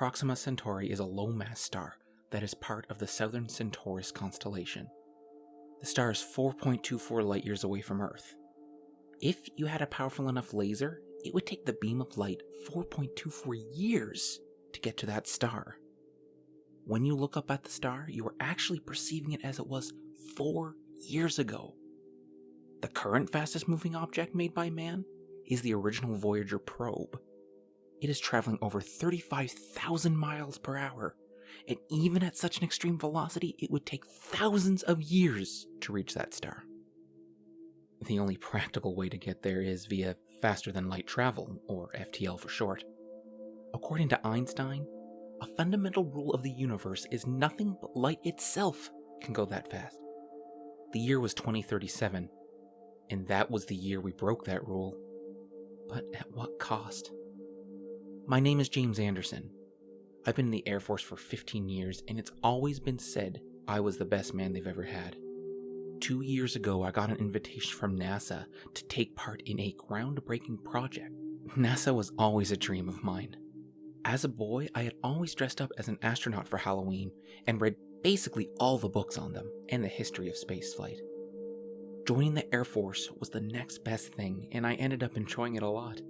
Proxima Centauri is a low-mass star that is part of the southern Centaurus constellation. The star is 4.24 light-years away from Earth. If you had a powerful enough laser, it would take the beam of light 4.24 years to get to that star. When you look up at the star, you are actually perceiving it as it was 4 years ago. The current fastest moving object made by man is the original Voyager probe. It is traveling over 35,000 miles per hour, and even at such an extreme velocity, it would take thousands of years to reach that star. The only practical way to get there is via faster-than-light travel, or FTL for short. According to Einstein, a fundamental rule of the universe is nothing but light itself can go that fast. The year was 2037, and that was the year we broke that rule. But at what cost? My name is James Anderson. I've been in the Air Force for 15 years, and it's always been said I was the best man they've ever had. 2 years ago, I got an invitation from NASA to take part in a groundbreaking project. NASA was always a dream of mine. As a boy, I had always dressed up as an astronaut for Halloween and read basically all the books on them and the history of spaceflight. Joining the Air Force was the next best thing, and I ended up enjoying it a lot.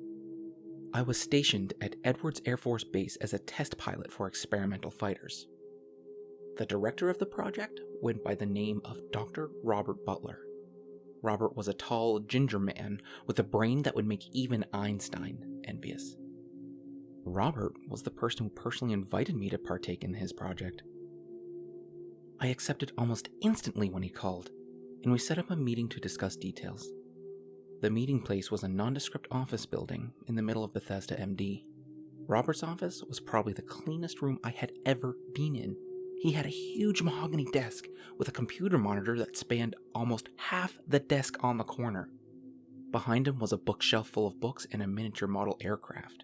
I was stationed at Edwards Air Force Base as a test pilot for experimental fighters. The director of the project went by the name of Dr. Robert Butler. Robert was a tall, ginger man with a brain that would make even Einstein envious. Robert was the person who personally invited me to partake in his project. I accepted almost instantly when he called, and we set up a meeting to discuss details. The meeting place was a nondescript office building in the middle of Bethesda, MD. Robert's office was probably the cleanest room I had ever been in. He had a huge mahogany desk with a computer monitor that spanned almost half the desk on the corner. Behind him was a bookshelf full of books and a miniature model aircraft.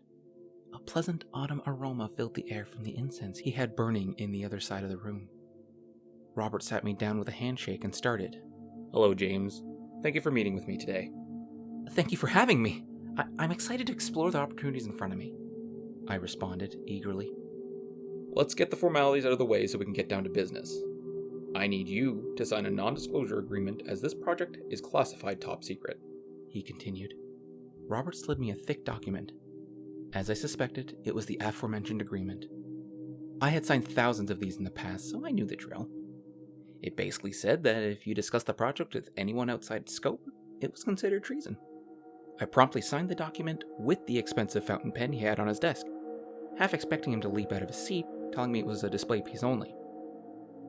A pleasant autumn aroma filled the air from the incense he had burning in the other side of the room. Robert sat me down with a handshake and started. "Hello, James. Thank you for meeting with me today." "Thank you for having me. I'm excited to explore the opportunities in front of me," I responded eagerly. "Let's get the formalities out of the way so we can get down to business. I need you to sign a non-disclosure agreement as this project is classified top secret," he continued. Robert slid me a thick document. As I suspected, it was the aforementioned agreement. I had signed thousands of these in the past, so I knew the drill. It basically said that if you discussed the project with anyone outside scope, it was considered treason. I promptly signed the document with the expensive fountain pen he had on his desk, half expecting him to leap out of his seat, telling me it was a display piece only.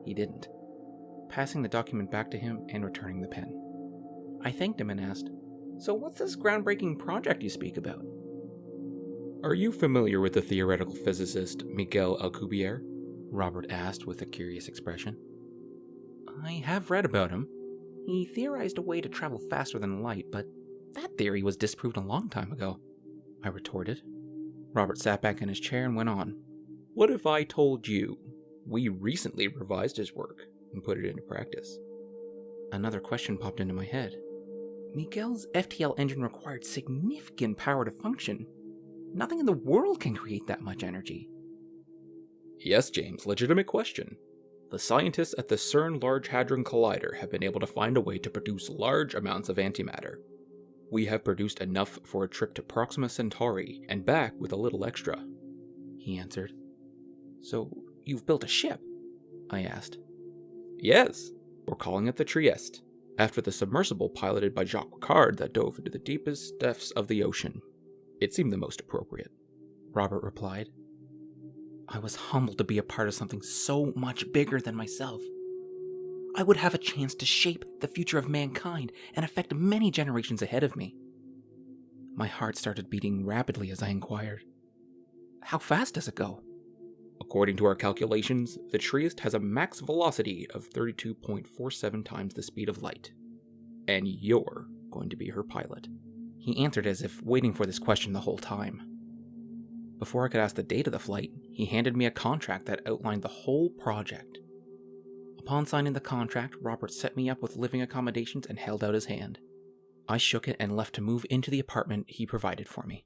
He didn't, passing the document back to him and returning the pen. I thanked him and asked, "So what's this groundbreaking project you speak about?" "Are you familiar with the theoretical physicist Miguel Alcubierre?" Robert asked with a curious expression. "I have read about him. He theorized a way to travel faster than light, but that theory was disproved a long time ago," I retorted. Robert sat back in his chair and went on. "What if I told you we recently revised his work and put it into practice?" Another question popped into my head. Miguel's FTL engine required significant power to function. Nothing in the world can create that much energy. "Yes, James, legitimate question. The scientists at the CERN Large Hadron Collider have been able to find a way to produce large amounts of antimatter. We have produced enough for a trip to Proxima Centauri and back with a little extra," he answered. "So, you've built a ship?" I asked. "Yes, we're calling it the Trieste, after the submersible piloted by Jacques Ricard that dove into the deepest depths of the ocean. It seemed the most appropriate," Robert replied. I was humbled to be a part of something so much bigger than myself. I would have a chance to shape the future of mankind and affect many generations ahead of me. My heart started beating rapidly as I inquired, "How fast does it go?" "According to our calculations, the Trieste has a max velocity of 32.47 times the speed of light. And you're going to be her pilot." He answered as if waiting for this question the whole time. Before I could ask the date of the flight, he handed me a contract that outlined the whole project. Upon signing the contract, Robert set me up with living accommodations and held out his hand. I shook it and left to move into the apartment he provided for me.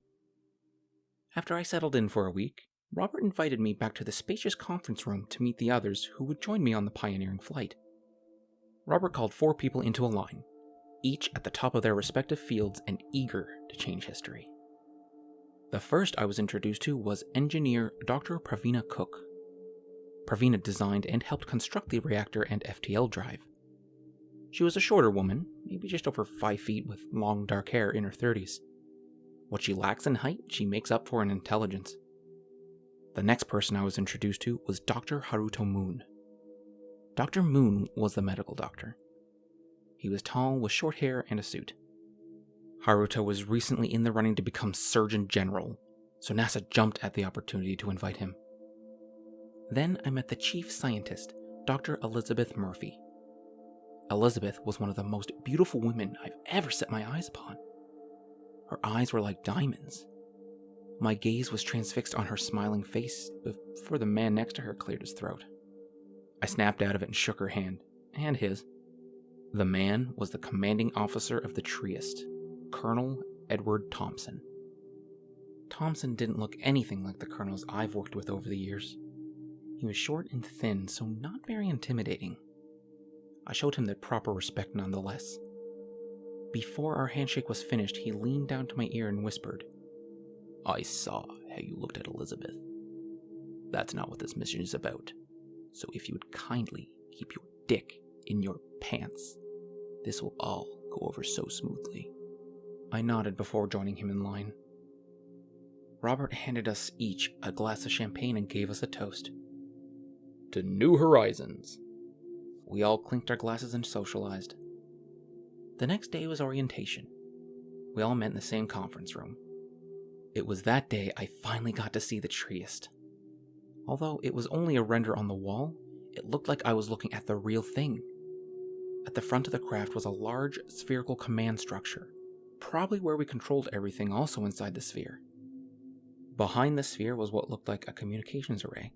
After I settled in for a week, Robert invited me back to the spacious conference room to meet the others who would join me on the pioneering flight. Robert called 4 people into a line, each at the top of their respective fields and eager to change history. The first I was introduced to was engineer Dr. Pravina Cook. Pravina designed and helped construct the reactor and FTL drive. She was a shorter woman, maybe just over 5 feet with long dark hair in her 30s. What she lacks in height, she makes up for in intelligence. The next person I was introduced to was Dr. Haruto Moon. Dr. Moon was the medical doctor. He was tall with short hair and a suit. Haruto was recently in the running to become Surgeon General, so NASA jumped at the opportunity to invite him. Then I met the chief scientist, Dr. Elizabeth Murphy. Elizabeth was one of the most beautiful women I've ever set my eyes upon. Her eyes were like diamonds. My gaze was transfixed on her smiling face before the man next to her cleared his throat. I snapped out of it and shook her hand, and his. The man was the commanding officer of the Trieste, Colonel Edward Thompson. Thompson didn't look anything like the colonels I've worked with over the years. He was short and thin, so not very intimidating. I showed him the proper respect nonetheless. Before our handshake was finished, he leaned down to my ear and whispered, "I saw how you looked at Elizabeth. That's not what this mission is about. So if you would kindly keep your dick in your pants, this will all go over so smoothly." I nodded before joining him in line. Robert handed us each a glass of champagne and gave us a toast. "To new horizons." We all clinked our glasses and socialized. The next day was orientation. We all met in the same conference room. It was that day I finally got to see the Trieste. Although it was only a render on the wall, it looked like I was looking at the real thing. At the front of the craft was a large spherical command structure, probably where we controlled everything also inside the sphere. Behind the sphere was what looked like a communications array.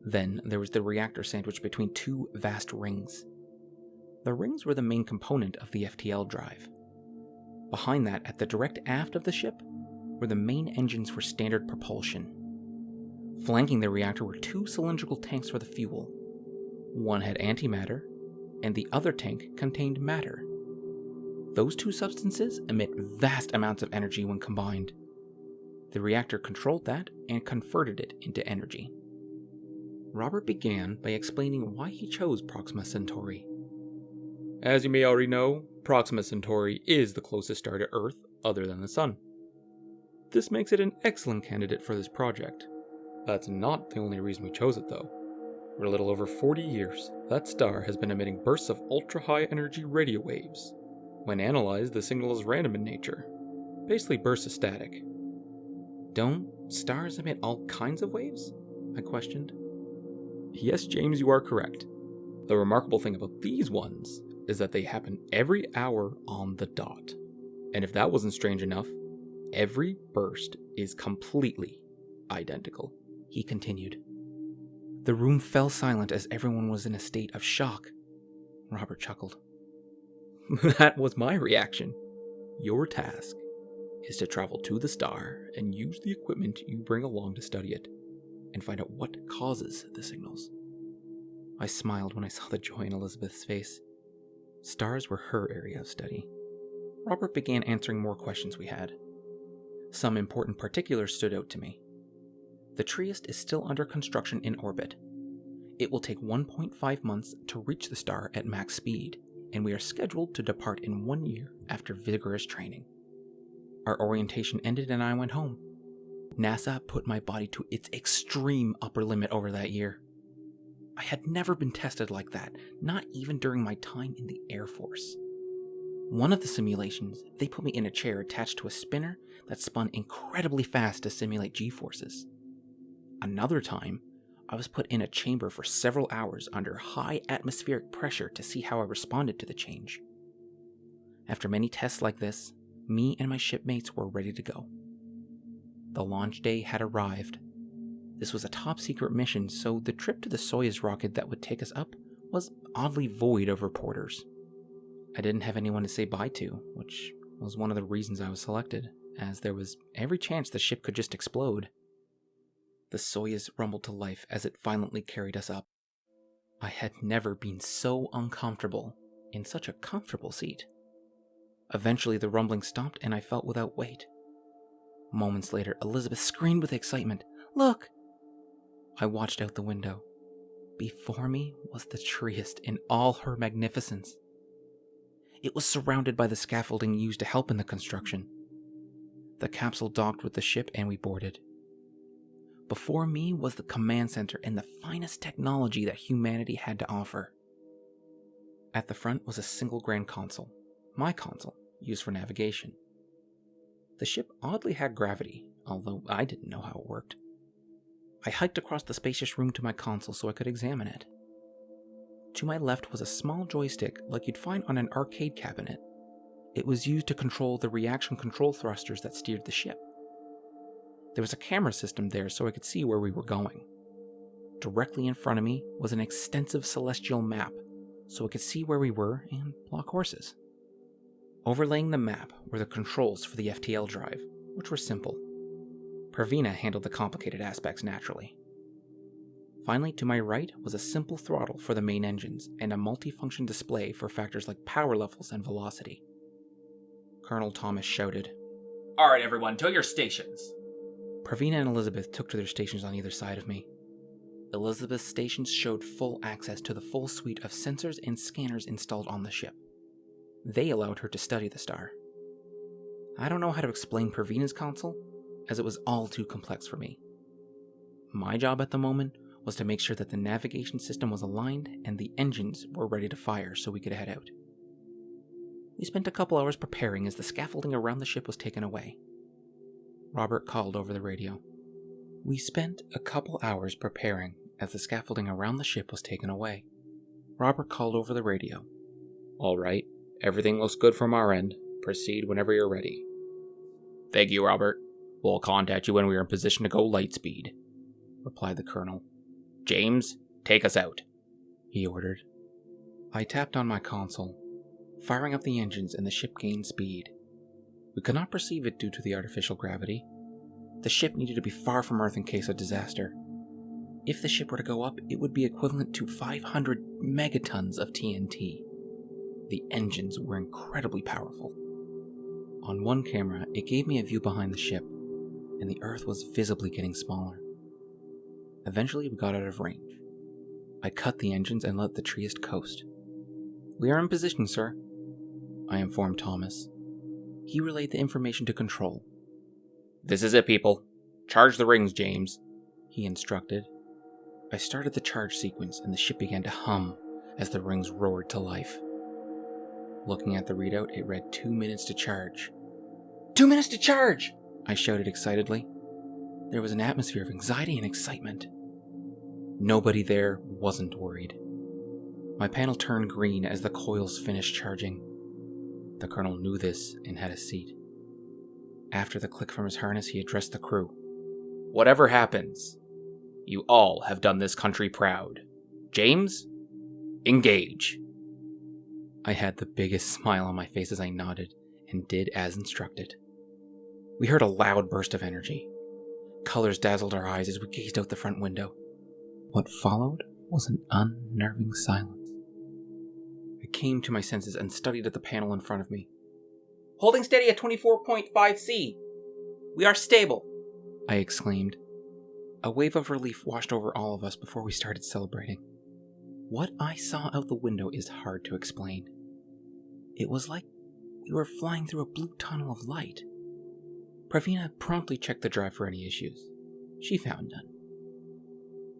Then there was the reactor sandwiched between 2 vast rings. The rings were the main component of the FTL drive. Behind that, at the direct aft of the ship, were the main engines for standard propulsion. Flanking the reactor were 2 cylindrical tanks for the fuel. One had antimatter, and the other tank contained matter. Those 2 substances emit vast amounts of energy when combined. The reactor controlled that and converted it into energy. Robert began by explaining why he chose Proxima Centauri. As you may already know, Proxima Centauri is the closest star to Earth other than the Sun. This makes it an excellent candidate for this project. That's not the only reason we chose it, though. For a little over 40 years, that star has been emitting bursts of ultra-high energy radio waves. When analyzed, the signal is random in nature. Basically bursts of static. Don't stars emit all kinds of waves? I questioned. Yes, James, you are correct. The remarkable thing about these ones is that they happen every hour on the dot. And if that wasn't strange enough, every burst is completely identical, he continued. The room fell silent as everyone was in a state of shock. Robert chuckled. That was my reaction. Your task is to travel to the star and use the equipment you bring along to study it, and find out what causes the signals. I smiled when I saw the joy in Elizabeth's face. Stars were her area of study. Robert began answering more questions we had. Some important particulars stood out to me. The Trieste is still under construction in orbit. It will take 1.5 months to reach the star at max speed, and we are scheduled to depart in 1 year after vigorous training. Our orientation ended and I went home. NASA put my body to its extreme upper limit over that year. I had never been tested like that, not even during my time in the Air Force. One of the simulations, they put me in a chair attached to a spinner that spun incredibly fast to simulate G-forces. Another time, I was put in a chamber for several hours under high atmospheric pressure to see how I responded to the change. After many tests like this, me and my shipmates were ready to go. The launch day had arrived. This was a top-secret mission, so the trip to the Soyuz rocket that would take us up was oddly void of reporters. I didn't have anyone to say bye to, which was one of the reasons I was selected, as there was every chance the ship could just explode. The Soyuz rumbled to life as it violently carried us up. I had never been so uncomfortable in such a comfortable seat. Eventually the rumbling stopped and I felt without weight. Moments later, Elizabeth screamed with excitement, "Look!" I watched out the window. Before me was the Trieste in all her magnificence. It was surrounded by the scaffolding used to help in the construction. The capsule docked with the ship and we boarded. Before me was the command center and the finest technology that humanity had to offer. At the front was a single grand console, my console, used for navigation. The ship oddly had gravity, although I didn't know how it worked. I hiked across the spacious room to my console so I could examine it. To my left was a small joystick like you'd find on an arcade cabinet. It was used to control the reaction control thrusters that steered the ship. There was a camera system there so I could see where we were going. Directly in front of me was an extensive celestial map so I could see where we were and block horses. Overlaying the map were the controls for the FTL drive, which were simple. Pravina handled the complicated aspects naturally. Finally, to my right was a simple throttle for the main engines and a multifunction display for factors like power levels and velocity. Colonel Thomas shouted, "All right, everyone, to your stations." Pravina and Elizabeth took to their stations on either side of me. Elizabeth's stations showed full access to the full suite of sensors and scanners installed on the ship. They allowed her to study the star. I don't know how to explain Pravina's console, as it was all too complex for me. My job at the moment was to make sure that the navigation system was aligned and the engines were ready to fire so we could head out. We spent a couple hours preparing as the scaffolding around the ship was taken away. Robert called over the radio. "All right, everything looks good from our end. Proceed whenever you're ready." "Thank you, Robert. We'll contact you when we are in position to go light speed," replied the colonel. "James, take us out," he ordered. I tapped on my console, firing up the engines, and the ship gained speed. We could not perceive it due to the artificial gravity. The ship needed to be far from Earth in case of disaster. If the ship were to go up, it would be equivalent to 500 megatons of TNT. The engines were incredibly powerful. On one camera, it gave me a view behind the ship, and the Earth was visibly getting smaller. Eventually, we got out of range. I cut the engines and let the Trieste coast. "We are in position, sir," I informed Thomas. He relayed the information to control. "This is it, people. Charge the rings, James," he instructed. I started the charge sequence and the ship began to hum as the rings roared to life. Looking at the readout, it read 2 minutes to charge. 2 minutes to charge! I shouted excitedly. There was an atmosphere of anxiety and excitement. Nobody there wasn't worried. My panel turned green as the coils finished charging. The colonel knew this and had a seat. After the click from his harness, he addressed the crew. "Whatever happens, you all have done this country proud. James, engage." I had the biggest smile on my face as I nodded and did as instructed. We heard a loud burst of energy. Colors dazzled our eyes as we gazed out the front window. What followed was an unnerving silence. I came to my senses and studied at the panel in front of me. "Holding steady at 24.5 C. We are stable," I exclaimed. A wave of relief washed over all of us before we started celebrating. What I saw out the window is hard to explain. It was like we were flying through a blue tunnel of light. Pravina promptly checked the drive for any issues. She found none.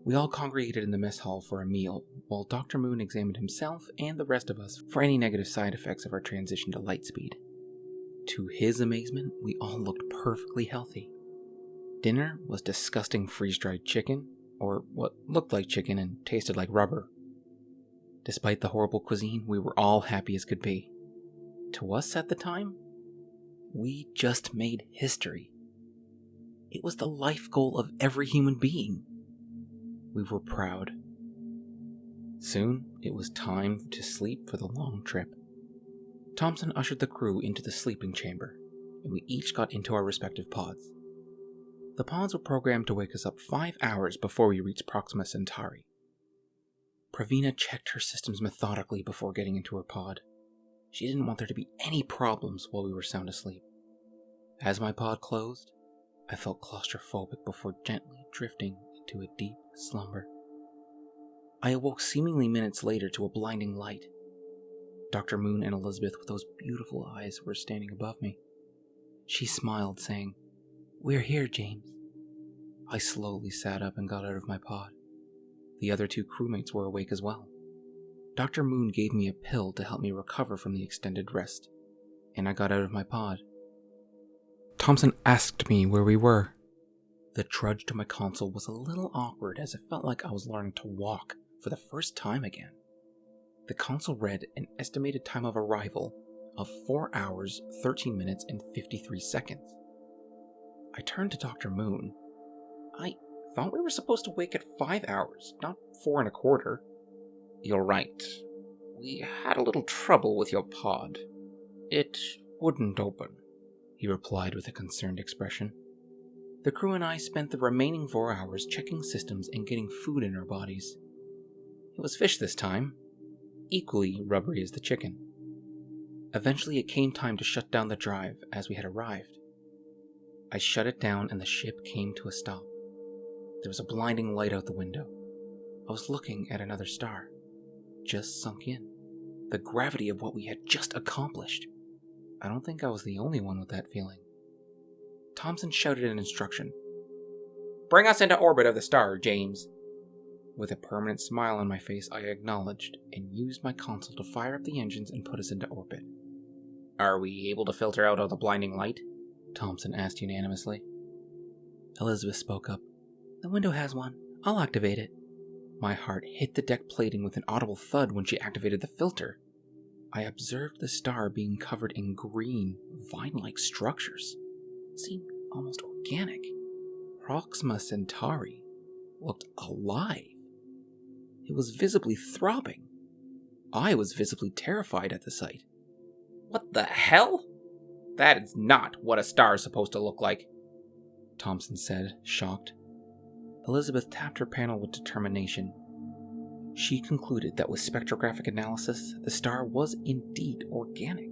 We all congregated in the mess hall for a meal, while Dr. Moon examined himself and the rest of us for any negative side effects of our transition to light speed. To his amazement, we all looked perfectly healthy. Dinner was disgusting freeze-dried chicken, or what looked like chicken and tasted like rubber. Despite the horrible cuisine, we were all happy as could be. To us at the time, we just made history. It was the life goal of every human being. We were proud. Soon, it was time to sleep for the long trip. Thompson ushered the crew into the sleeping chamber, and we each got into our respective pods. The pods were programmed to wake us up 5 hours before we reached Proxima Centauri. Pravina checked her systems methodically before getting into her pod. She didn't want there to be any problems while we were sound asleep. As my pod closed, I felt claustrophobic before gently drifting into a deep slumber. I awoke seemingly minutes later to a blinding light. Dr. Moon and Elizabeth with those beautiful eyes were standing above me. She smiled, saying, "We're here, James." I slowly sat up and got out of my pod. The other 2 crewmates were awake as well. Dr. Moon gave me a pill to help me recover from the extended rest, and I got out of my pod. Thompson asked me where we were. The trudge to my console was a little awkward as it felt like I was learning to walk for the first time again. The console read an estimated time of arrival of 4 hours, 13 minutes, and 53 seconds. I turned to Dr. Moon. "I thought we were supposed to wake at 5 hours, not 4 1/4. "You're right. We had a little trouble with your pod. It wouldn't open," he replied with a concerned expression. The crew and I spent the remaining 4 hours checking systems and getting food in our bodies. It was fish this time, equally rubbery as the chicken. Eventually it came time to shut down the drive as we had arrived. I shut it down and the ship came to a stop. There was a blinding light out the window. I was looking at another star, just sunk in. The gravity of what we had just accomplished. I don't think I was the only one with that feeling. Thompson shouted an instruction. "Bring us into orbit of the star, James." With a permanent smile on my face, I acknowledged and used my console to fire up the engines and put us into orbit. "Are we able to filter out all the blinding light?" Thompson asked unanimously. Elizabeth spoke up. "The window has one. I'll activate it." My heart hit the deck plating with an audible thud when she activated the filter. I observed the star being covered in green, vine-like structures. It seemed almost organic. Proxima Centauri looked alive. It was visibly throbbing. I was visibly terrified at the sight. "What the hell? That is not what a star is supposed to look like," Thompson said, shocked. Elizabeth tapped her panel with determination. She concluded that with spectrographic analysis, the star was indeed organic.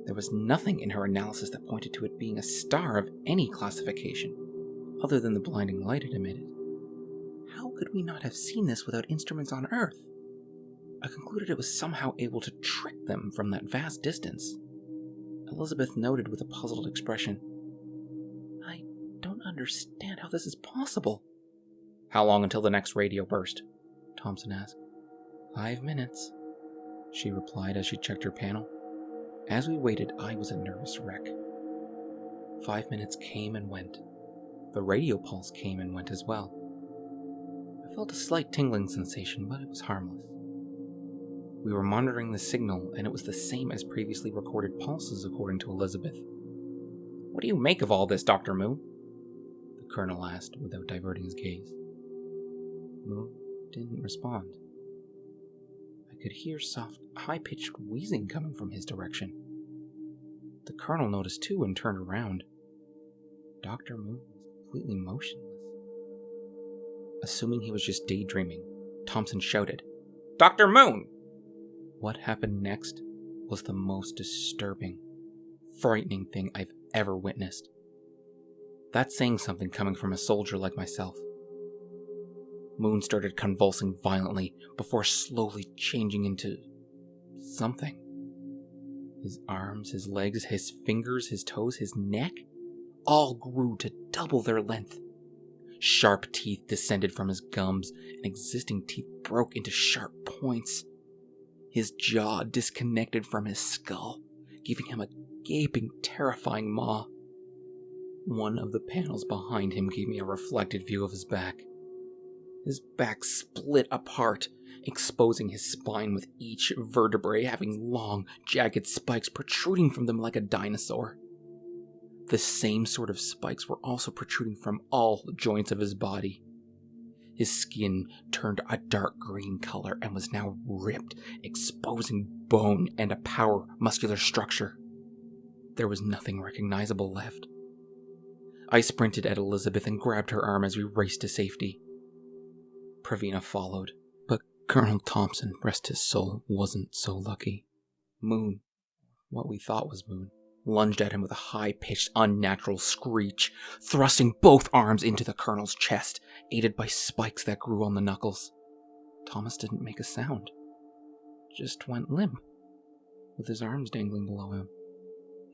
There was nothing in her analysis that pointed to it being a star of any classification, other than the blinding light it emitted. How could we not have seen this without instruments on Earth? I concluded it was somehow able to trick them from that vast distance. Elizabeth noted with a puzzled expression, "I don't understand how this is possible." "How long until the next radio burst?" Thompson asked. 5 minutes, she replied as she checked her panel. As we waited, I was a nervous wreck. 5 minutes came and went. The radio pulse came and went as well. I felt a slight tingling sensation, but it was harmless. We were monitoring the signal, and it was the same as previously recorded pulses, according to Elizabeth. "What do you make of all this, Dr. Moon?" the colonel asked without diverting his gaze. Moon didn't respond. I could hear soft, high-pitched wheezing coming from his direction. The colonel noticed too and turned around. Dr. Moon was completely motionless. Assuming he was just daydreaming, Thompson shouted, "Dr. Moon!" What happened next was the most disturbing, frightening thing I've ever witnessed. That's saying something coming from a soldier like myself. Moon started convulsing violently before slowly changing into something. His arms, his legs, his fingers, his toes, his neck, all grew to double their length. Sharp teeth descended from his gums, and existing teeth broke into sharp points. His jaw disconnected from his skull, giving him a gaping, terrifying maw. One of the panels behind him gave me a reflected view of his back. His back split apart, exposing his spine with each vertebrae having long, jagged spikes protruding from them like a dinosaur. The same sort of spikes were also protruding from all joints of his body. His skin turned a dark green color and was now ripped, exposing bone and a power muscular structure. There was nothing recognizable left. I sprinted at Elizabeth and grabbed her arm as we raced to safety. Pravina followed, but Colonel Thompson, rest his soul, wasn't so lucky. Moon, what we thought was Moon, lunged at him with a high-pitched, unnatural screech, thrusting both arms into the Colonel's chest, aided by spikes that grew on the knuckles. Thomas didn't make a sound, just went limp, with his arms dangling below him.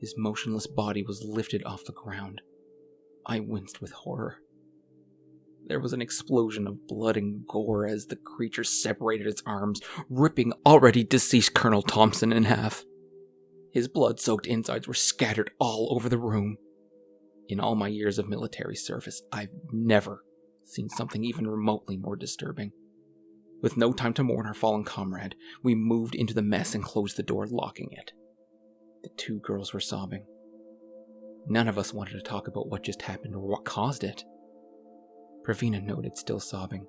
His motionless body was lifted off the ground. I winced with horror. There was an explosion of blood and gore as the creature separated its arms, ripping already deceased Colonel Thompson in half. His blood-soaked insides were scattered all over the room. In all my years of military service, I've never seen something even remotely more disturbing. With no time to mourn our fallen comrade, we moved into the mess and closed the door, locking it. The two girls were sobbing. None of us wanted to talk about what just happened or what caused it. Pravina noted, still sobbing.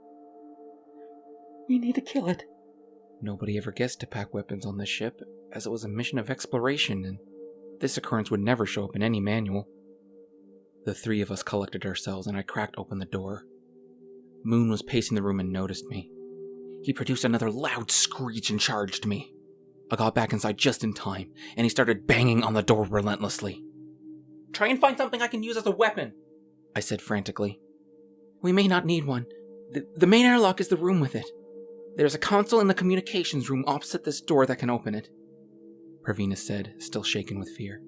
"We need to kill it." Nobody ever guessed to pack weapons on this ship, as it was a mission of exploration, and this occurrence would never show up in any manual. The three of us collected ourselves, and I cracked open the door. Moon was pacing the room and noticed me. He produced another loud screech and charged me. I got back inside just in time, and he started banging on the door relentlessly. "Try and find something I can use as a weapon," I said frantically. "We may not need one. The main airlock is the room with it. There's a console in the communications room opposite this door that can open it," Pravina said, still shaken with fear.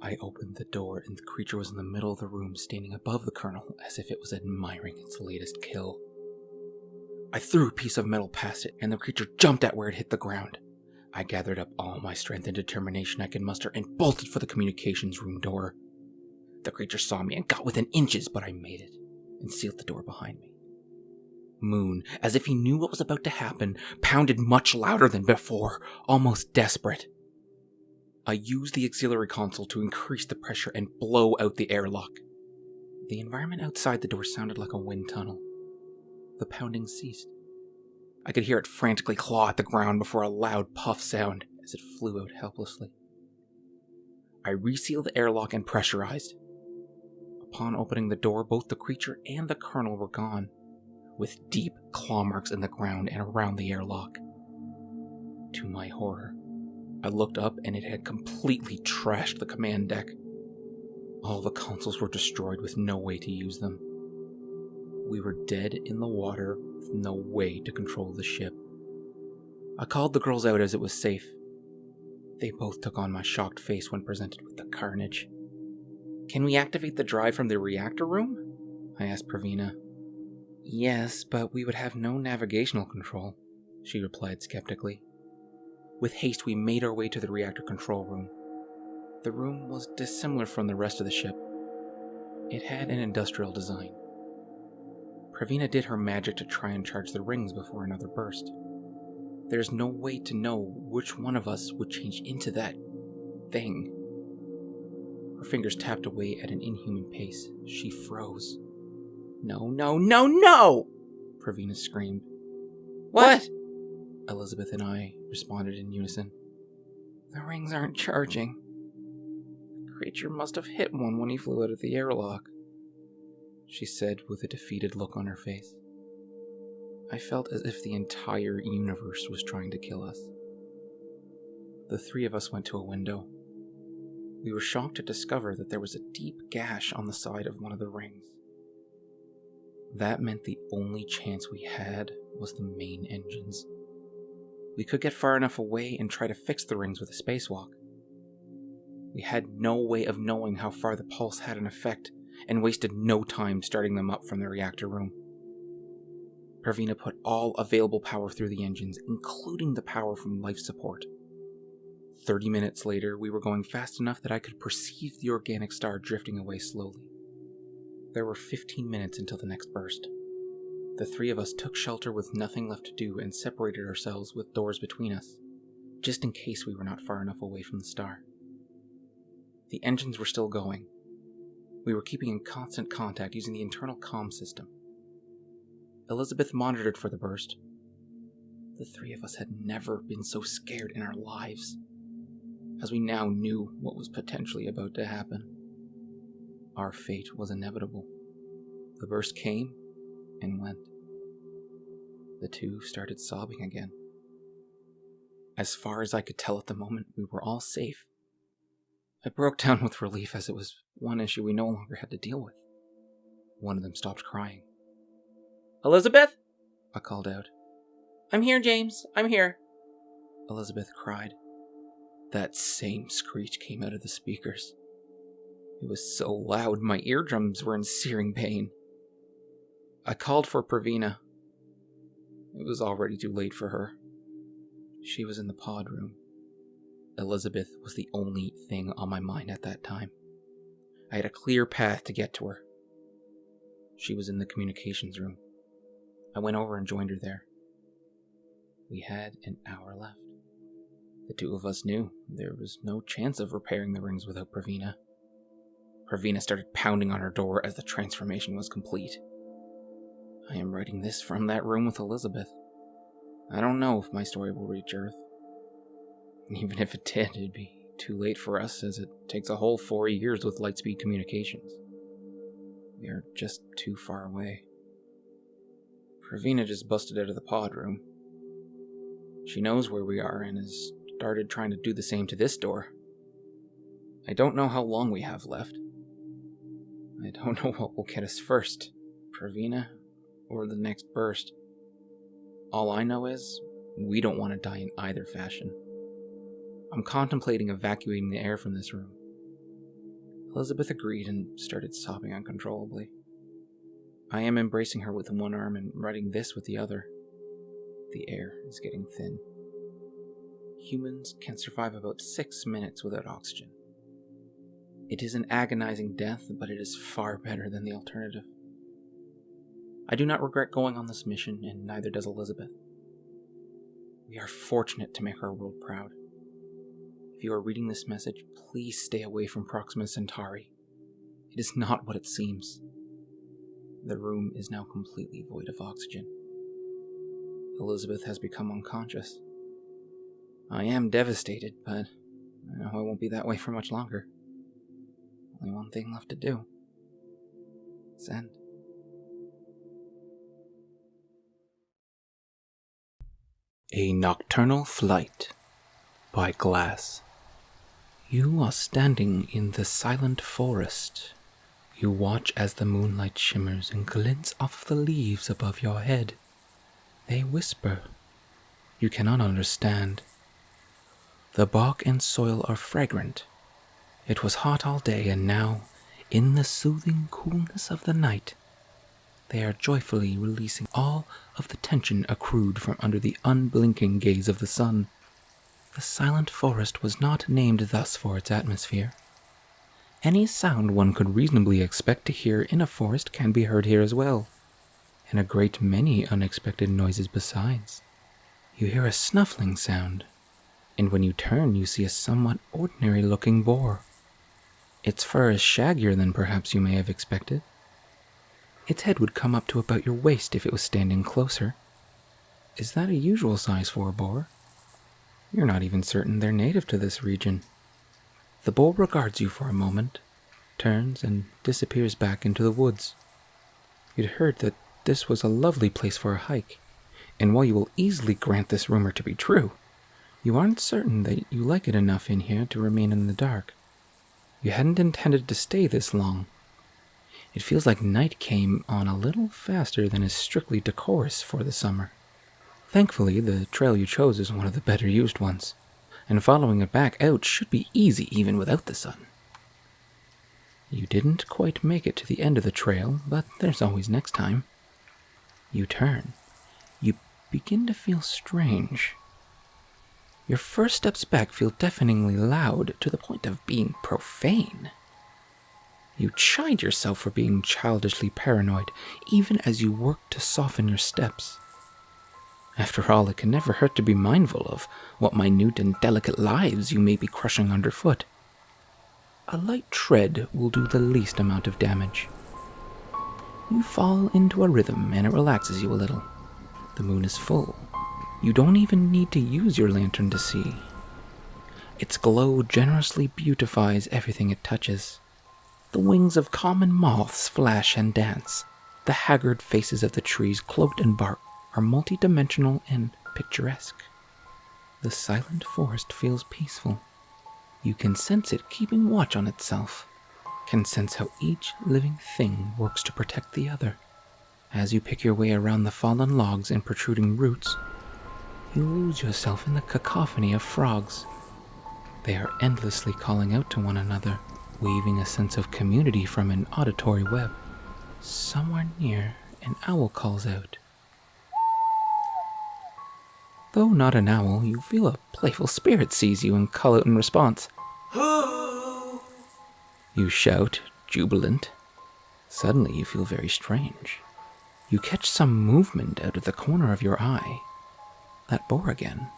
I opened the door, and the creature was in the middle of the room, standing above the Colonel as if it was admiring its latest kill. I threw a piece of metal past it, and the creature jumped at where it hit the ground. I gathered up all my strength and determination I could muster and bolted for the communications room door. The creature saw me and got within inches, but I made it and sealed the door behind me. Moon, as if he knew what was about to happen, pounded much louder than before, almost desperate. I used the auxiliary console to increase the pressure and blow out the airlock. The environment outside the door sounded like a wind tunnel. The pounding ceased. I could hear it frantically claw at the ground before a loud puff sound as it flew out helplessly. I resealed the airlock and pressurized. Upon opening the door, both the creature and the Colonel were gone, with deep claw marks in the ground and around the airlock. To my horror, I looked up and it had completely trashed the command deck. All the consoles were destroyed with no way to use them. We were dead in the water with no way to control the ship. I called the girls out as it was safe. They both took on my shocked face when presented with the carnage. "Can we activate the drive from the reactor room?" I asked Pravina. "Yes, but we would have no navigational control," she replied skeptically. With haste, we made our way to the reactor control room. The room was dissimilar from the rest of the ship. It had an industrial design. Pravina did her magic to try and charge the rings before another burst. There's no way to know which one of us would change into that thing. Her fingers tapped away at an inhuman pace. She froze. "No, no, no, no!" Pravina screamed. "What?" Elizabeth and I responded in unison. "The rings aren't charging. The creature must have hit one when he flew out of the airlock," she said with a defeated look on her face. I felt as if the entire universe was trying to kill us. The three of us went to a window. We were shocked to discover that there was a deep gash on the side of one of the rings. That meant the only chance we had was the main engines. We could get far enough away and try to fix the rings with a spacewalk. We had no way of knowing how far the pulse had an effect, and wasted no time starting them up from the reactor room. Pravina put all available power through the engines, including the power from life support. 30 minutes later, we were going fast enough that I could perceive the organic star drifting away slowly. There were 15 minutes until the next burst. The three of us took shelter with nothing left to do and separated ourselves with doors between us, just in case we were not far enough away from the star. The engines were still going. We were keeping in constant contact using the internal comm system. Elizabeth monitored for the burst. The three of us had never been so scared in our lives, as we now knew what was potentially about to happen. Our fate was inevitable. The burst came and went. The two started sobbing again. As far as I could tell at the moment, we were all safe. I broke down with relief as it was one issue we no longer had to deal with. One of them stopped crying. Elizabeth? I called out. I'm here, James. I'm here. Elizabeth cried. That same screech came out of the speakers. It was so loud, my eardrums were in searing pain. I called for Pravina. It was already too late for her. She was in the pod room. Elizabeth was the only thing on my mind at that time. I had a clear path to get to her. She was in the communications room. I went over and joined her there. We had an hour left. The two of us knew there was no chance of repairing the rings without Pravina. Pravina started pounding on her door as the transformation was complete. I am writing this from that room with Elizabeth. I don't know if my story will reach Earth. Even if it did, it'd be too late for us, as it takes a whole 4 years with lightspeed communications. We are just too far away. Pravina just busted out of the pod room. She knows where we are and has started trying to do the same to this door. I don't know how long we have left. I don't know what will get us first, Pravina or the next burst. All I know is we don't want to die in either fashion. I'm contemplating evacuating the air from this room. Elizabeth agreed and started sobbing uncontrollably. I am embracing her with one arm and writing this with the other. The air is getting thin. Humans can survive about 6 minutes without oxygen. It is an agonizing death, but it is far better than the alternative. I do not regret going on this mission, and neither does Elizabeth. We are fortunate to make our world proud. If you are reading this message, please stay away from Proxima Centauri. It is not what it seems. The room is now completely void of oxygen. Elizabeth has become unconscious. I am devastated, but I know I won't be that way for much longer. Only one thing left to do. Send. A Nocturnal Flight by Glass. You are standing in the silent forest. You watch as the moonlight shimmers and glints off the leaves above your head. They whisper. You cannot understand. The bark and soil are fragrant. It was hot all day, and now, in the soothing coolness of the night, they are joyfully releasing all of the tension accrued from under the unblinking gaze of the sun. The silent forest was not named thus for its atmosphere. Any sound one could reasonably expect to hear in a forest can be heard here as well, and a great many unexpected noises besides. You hear a snuffling sound, and when you turn you see a somewhat ordinary-looking boar. Its fur is shaggier than perhaps you may have expected. Its head would come up to about your waist if it was standing closer. Is that a usual size for a boar? You're not even certain they're native to this region. The boar regards you for a moment, turns, and disappears back into the woods. You'd heard that this was a lovely place for a hike, and while you will easily grant this rumor to be true, you aren't certain that you like it enough in here to remain in the dark. You hadn't intended to stay this long. It feels like night came on a little faster than is strictly decorous for the summer. Thankfully, the trail you chose is one of the better used ones, and following it back out should be easy even without the sun. You didn't quite make it to the end of the trail, but there's always next time. You turn. You begin to feel strange. Your first steps back feel deafeningly loud to the point of being profane. You chide yourself for being childishly paranoid, even as you work to soften your steps. After all, it can never hurt to be mindful of what minute and delicate lives you may be crushing underfoot. A light tread will do the least amount of damage. You fall into a rhythm and it relaxes you a little. The moon is full. You don't even need to use your lantern to see. Its glow generously beautifies everything it touches. The wings of common moths flash and dance. The haggard faces of the trees cloaked in bark are multidimensional and picturesque. The silent forest feels peaceful. You can sense it keeping watch on itself, can sense how each living thing works to protect the other. As you pick your way around the fallen logs and protruding roots, you lose yourself in the cacophony of frogs. They are endlessly calling out to one another, weaving a sense of community from an auditory web. Somewhere near, an owl calls out. Though not an owl, you feel a playful spirit seize you and call out in response. You shout, jubilant. Suddenly you feel very strange. You catch some movement out of the corner of your eye. That boar again.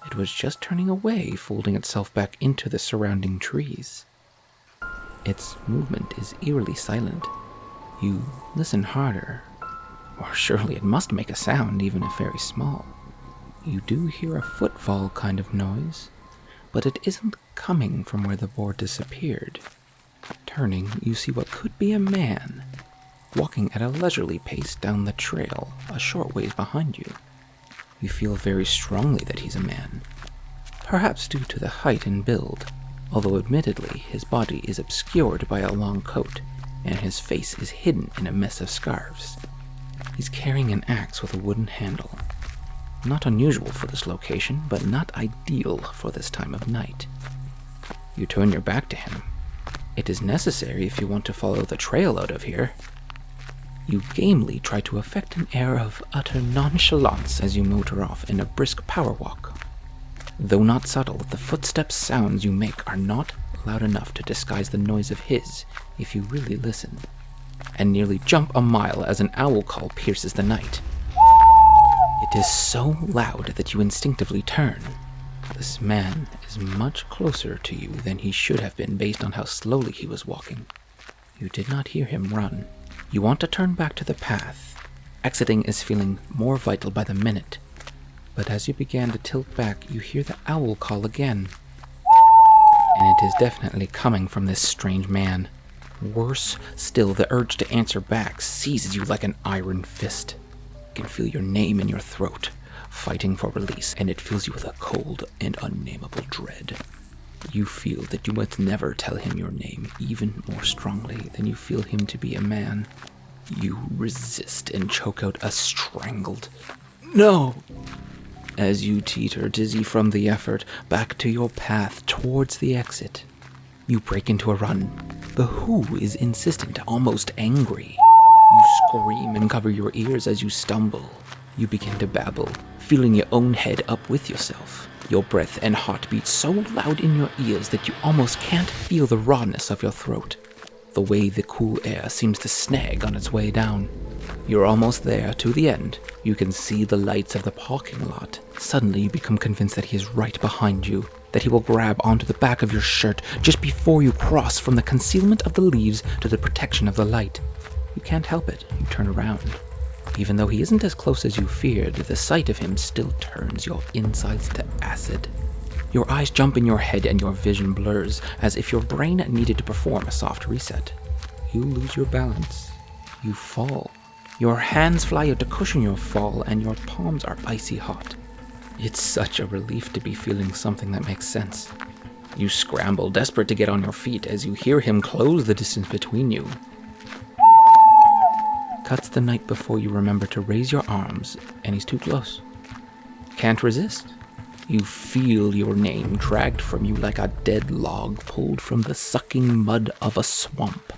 It was just turning away, folding itself back into the surrounding trees. Its movement is eerily silent. You listen harder, or surely it must make a sound, even if very small. You do hear a footfall kind of noise, but it isn't coming from where the boar disappeared. Turning, you see what could be a man, walking at a leisurely pace down the trail a short ways behind you. You feel very strongly that he's a man, perhaps due to the height and build, although admittedly his body is obscured by a long coat, and his face is hidden in a mess of scarves. He's carrying an axe with a wooden handle. Not unusual for this location, but not ideal for this time of night. You turn your back to him. It is necessary if you want to follow the trail out of here. You gamely try to affect an air of utter nonchalance as you motor off in a brisk power walk. Though not subtle, the footsteps sounds you make are not loud enough to disguise the noise of his if you really listen, and nearly jump a mile as an owl call pierces the night. It is so loud that you instinctively turn. This man is much closer to you than he should have been based on how slowly he was walking. You did not hear him run. You want to turn back to the path. Exiting is feeling more vital by the minute. But as you began to tilt back, you hear the owl call again. And it is definitely coming from this strange man. Worse still, the urge to answer back seizes you like an iron fist. You can feel your name in your throat, fighting for release, and it fills you with a cold and unnameable dread. You feel that you must never tell him your name even more strongly than you feel him to be a man. You resist and choke out a strangled "No!" as you teeter dizzy from the effort back to your path towards the exit. You break into a run. The who is insistent, almost angry. You scream and cover your ears as you stumble. You begin to babble, feeling your own head up with yourself. Your breath and heartbeat so loud in your ears that you almost can't feel the rawness of your throat. The way the cool air seems to snag on its way down. You're almost there, to the end. You can see the lights of the parking lot. Suddenly you become convinced that he is right behind you, that he will grab onto the back of your shirt just before you cross from the concealment of the leaves to the protection of the light. You can't help it. You turn around. Even though he isn't as close as you feared, the sight of him still turns your insides to acid. Your eyes jump in your head and your vision blurs, as if your brain needed to perform a soft reset. You lose your balance. You fall. Your hands fly out to cushion your fall, and your palms are icy hot. It's such a relief to be feeling something that makes sense. You scramble, desperate to get on your feet, as you hear him close the distance between you. Cuts the night before you remember to raise your arms, and he's too close. Can't resist. You feel your name dragged from you like a dead log pulled from the sucking mud of a swamp.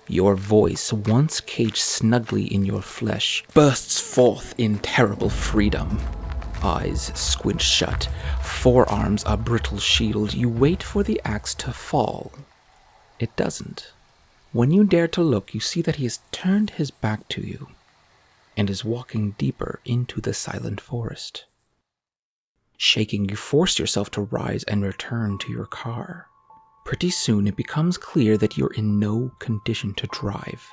Your voice, once caged snugly in your flesh, bursts forth in terrible freedom. Eyes squint shut, forearms a brittle shield. You wait for the axe to fall. It doesn't. When you dare to look, you see that he has turned his back to you and is walking deeper into the silent forest. Shaking, you force yourself to rise and return to your car. Pretty soon it becomes clear that you're in no condition to drive.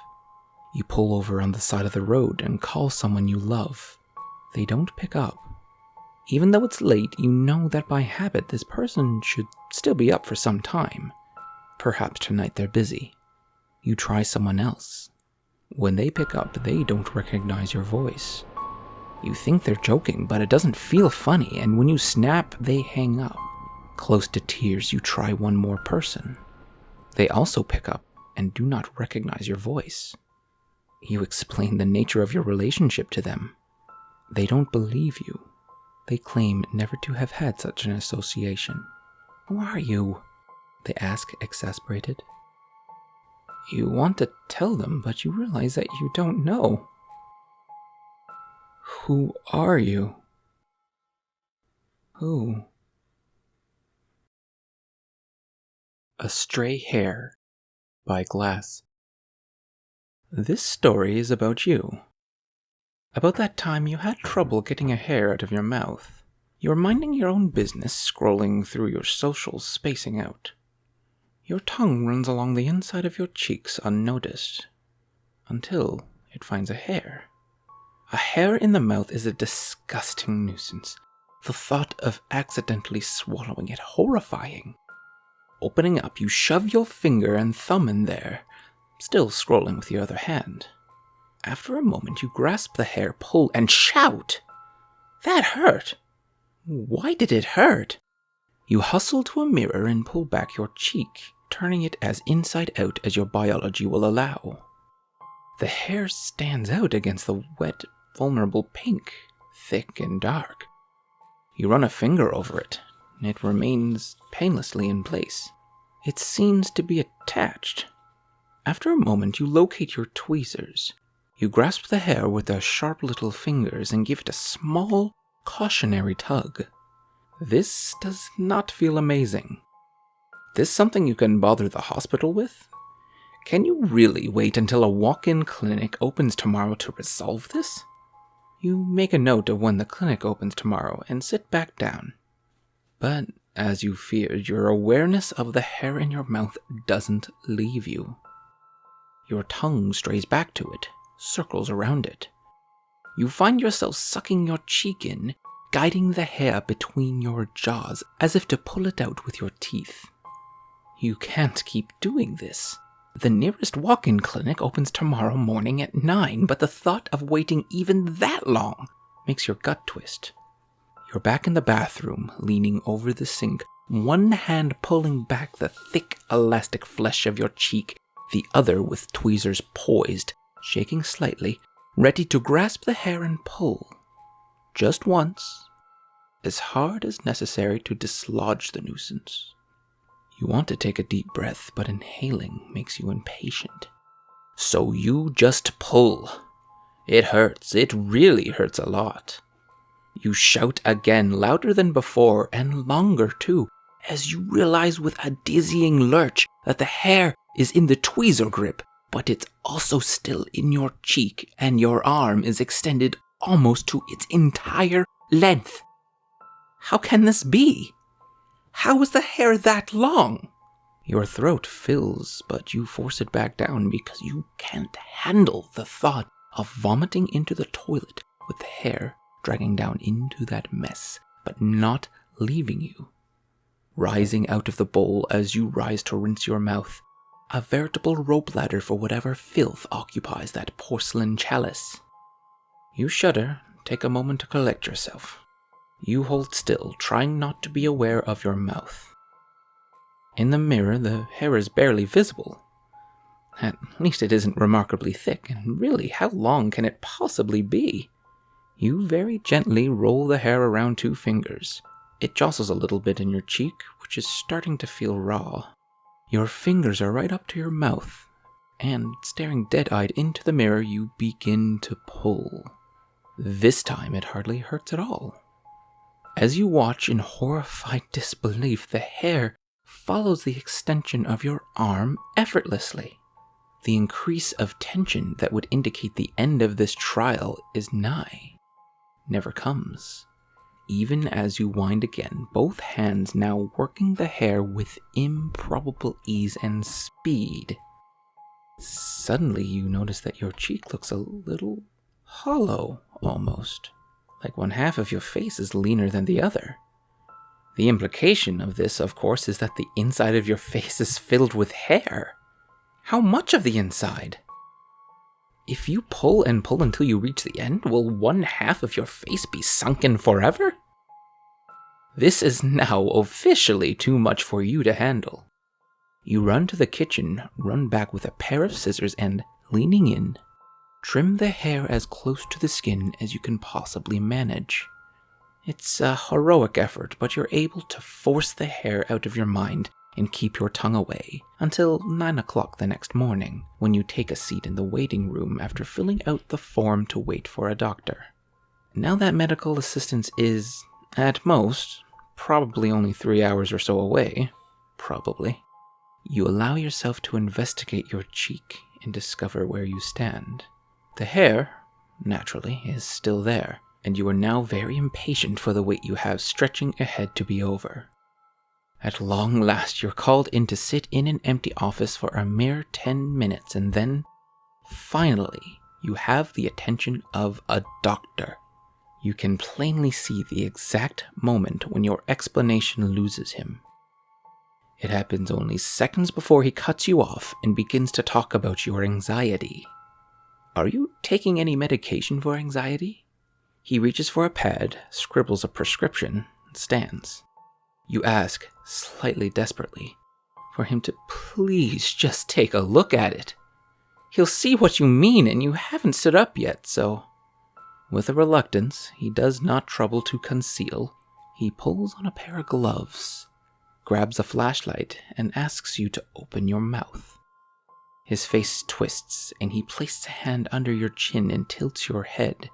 You pull over on the side of the road and call someone you love. They don't pick up. Even though it's late, you know that by habit this person should still be up for some time. Perhaps tonight they're busy. You try someone else. When they pick up, they don't recognize your voice. You think they're joking, but it doesn't feel funny, and when you snap, they hang up. Close to tears, you try one more person. They also pick up and do not recognize your voice. You explain the nature of your relationship to them. They don't believe you. They claim never to have had such an association. Who are you? They ask, exasperated. You want to tell them, but you realize that you don't know. Who are you? Who? A Stray Hair by Glass. This story is about you. About that time you had trouble getting a hair out of your mouth. You were minding your own business, scrolling through your socials, spacing out. Your tongue runs along the inside of your cheeks unnoticed, until it finds a hair. A hair in the mouth is a disgusting nuisance. The thought of accidentally swallowing it horrifying. Opening up, you shove your finger and thumb in there, still scrolling with the other hand. After a moment, you grasp the hair, pull, and shout! That hurt! Why did it hurt? You hustle to a mirror and pull back your cheek, turning it as inside out as your biology will allow. The hair stands out against the wet, vulnerable pink, thick and dark. You run a finger over it, and it remains painlessly in place. It seems to be attached. After a moment, you locate your tweezers. You grasp the hair with the sharp little fingers and give it a small, cautionary tug. This does not feel amazing. This something you can bother the hospital with? Can you really wait until a walk-in clinic opens tomorrow to resolve this? You make a note of when the clinic opens tomorrow and sit back down. But, as you feared, your awareness of the hair in your mouth doesn't leave you. Your tongue strays back to it, circles around it. You find yourself sucking your cheek in, guiding the hair between your jaws as if to pull it out with your teeth. You can't keep doing this. The nearest walk-in clinic opens tomorrow morning at 9, but the thought of waiting even that long makes your gut twist. You're back in the bathroom, leaning over the sink, one hand pulling back the thick, elastic flesh of your cheek, the other with tweezers poised, shaking slightly, ready to grasp the hair and pull. Just once, as hard as necessary to dislodge the nuisance. You want to take a deep breath, but inhaling makes you impatient. So you just pull. It hurts. It really hurts a lot. You shout again, louder than before, and longer too, as you realize with a dizzying lurch that the hair is in the tweezer grip, but it's also still in your cheek, and your arm is extended almost to its entire length. How can this be? How is the hair that long? Your throat fills, but you force it back down because you can't handle the thought of vomiting into the toilet with the hair dragging down into that mess, but not leaving you. Rising out of the bowl as you rise to rinse your mouth, a veritable rope ladder for whatever filth occupies that porcelain chalice. You shudder, take a moment to collect yourself. You hold still, trying not to be aware of your mouth. In the mirror, the hair is barely visible. At least it isn't remarkably thick, and really, how long can it possibly be? You very gently roll the hair around 2 fingers. It jostles a little bit in your cheek, which is starting to feel raw. Your fingers are right up to your mouth, and staring dead-eyed into the mirror, you begin to pull. This time it hardly hurts at all. As you watch in horrified disbelief, the hair follows the extension of your arm effortlessly. The increase of tension that would indicate the end of this trial is nigh. Never comes. Even as you wind again, both hands now working the hair with improbable ease and speed. Suddenly you notice that your cheek looks a little hollow, almost. Like one half of your face is leaner than the other. The implication of this, of course, is that the inside of your face is filled with hair. How much of the inside? If you pull and pull until you reach the end, will one half of your face be sunken forever? This is now officially too much for you to handle. You run to the kitchen, run back with a pair of scissors and, leaning in, trim the hair as close to the skin as you can possibly manage. It's a heroic effort, but you're able to force the hair out of your mind and keep your tongue away until 9 o'clock the next morning, when you take a seat in the waiting room after filling out the form to wait for a doctor. Now that medical assistance is, at most, probably only 3 hours or so away, you allow yourself to investigate your cheek and discover where you stand. The hair, naturally, is still there, and you are now very impatient for the wait you have stretching ahead to be over. At long last, you're called in to sit in an empty office for a mere 10 minutes, and then, finally, you have the attention of a doctor. You can plainly see the exact moment when your explanation loses him. It happens only seconds before he cuts you off and begins to talk about your anxiety. Are you taking any medication for anxiety? He reaches for a pad, scribbles a prescription, and stands. You ask, slightly desperately, for him to please just take a look at it. He'll see what you mean, and you haven't stood up yet, so... With a reluctance he does not trouble to conceal, he pulls on a pair of gloves, grabs a flashlight, and asks you to open your mouth. His face twists, and he places a hand under your chin and tilts your head,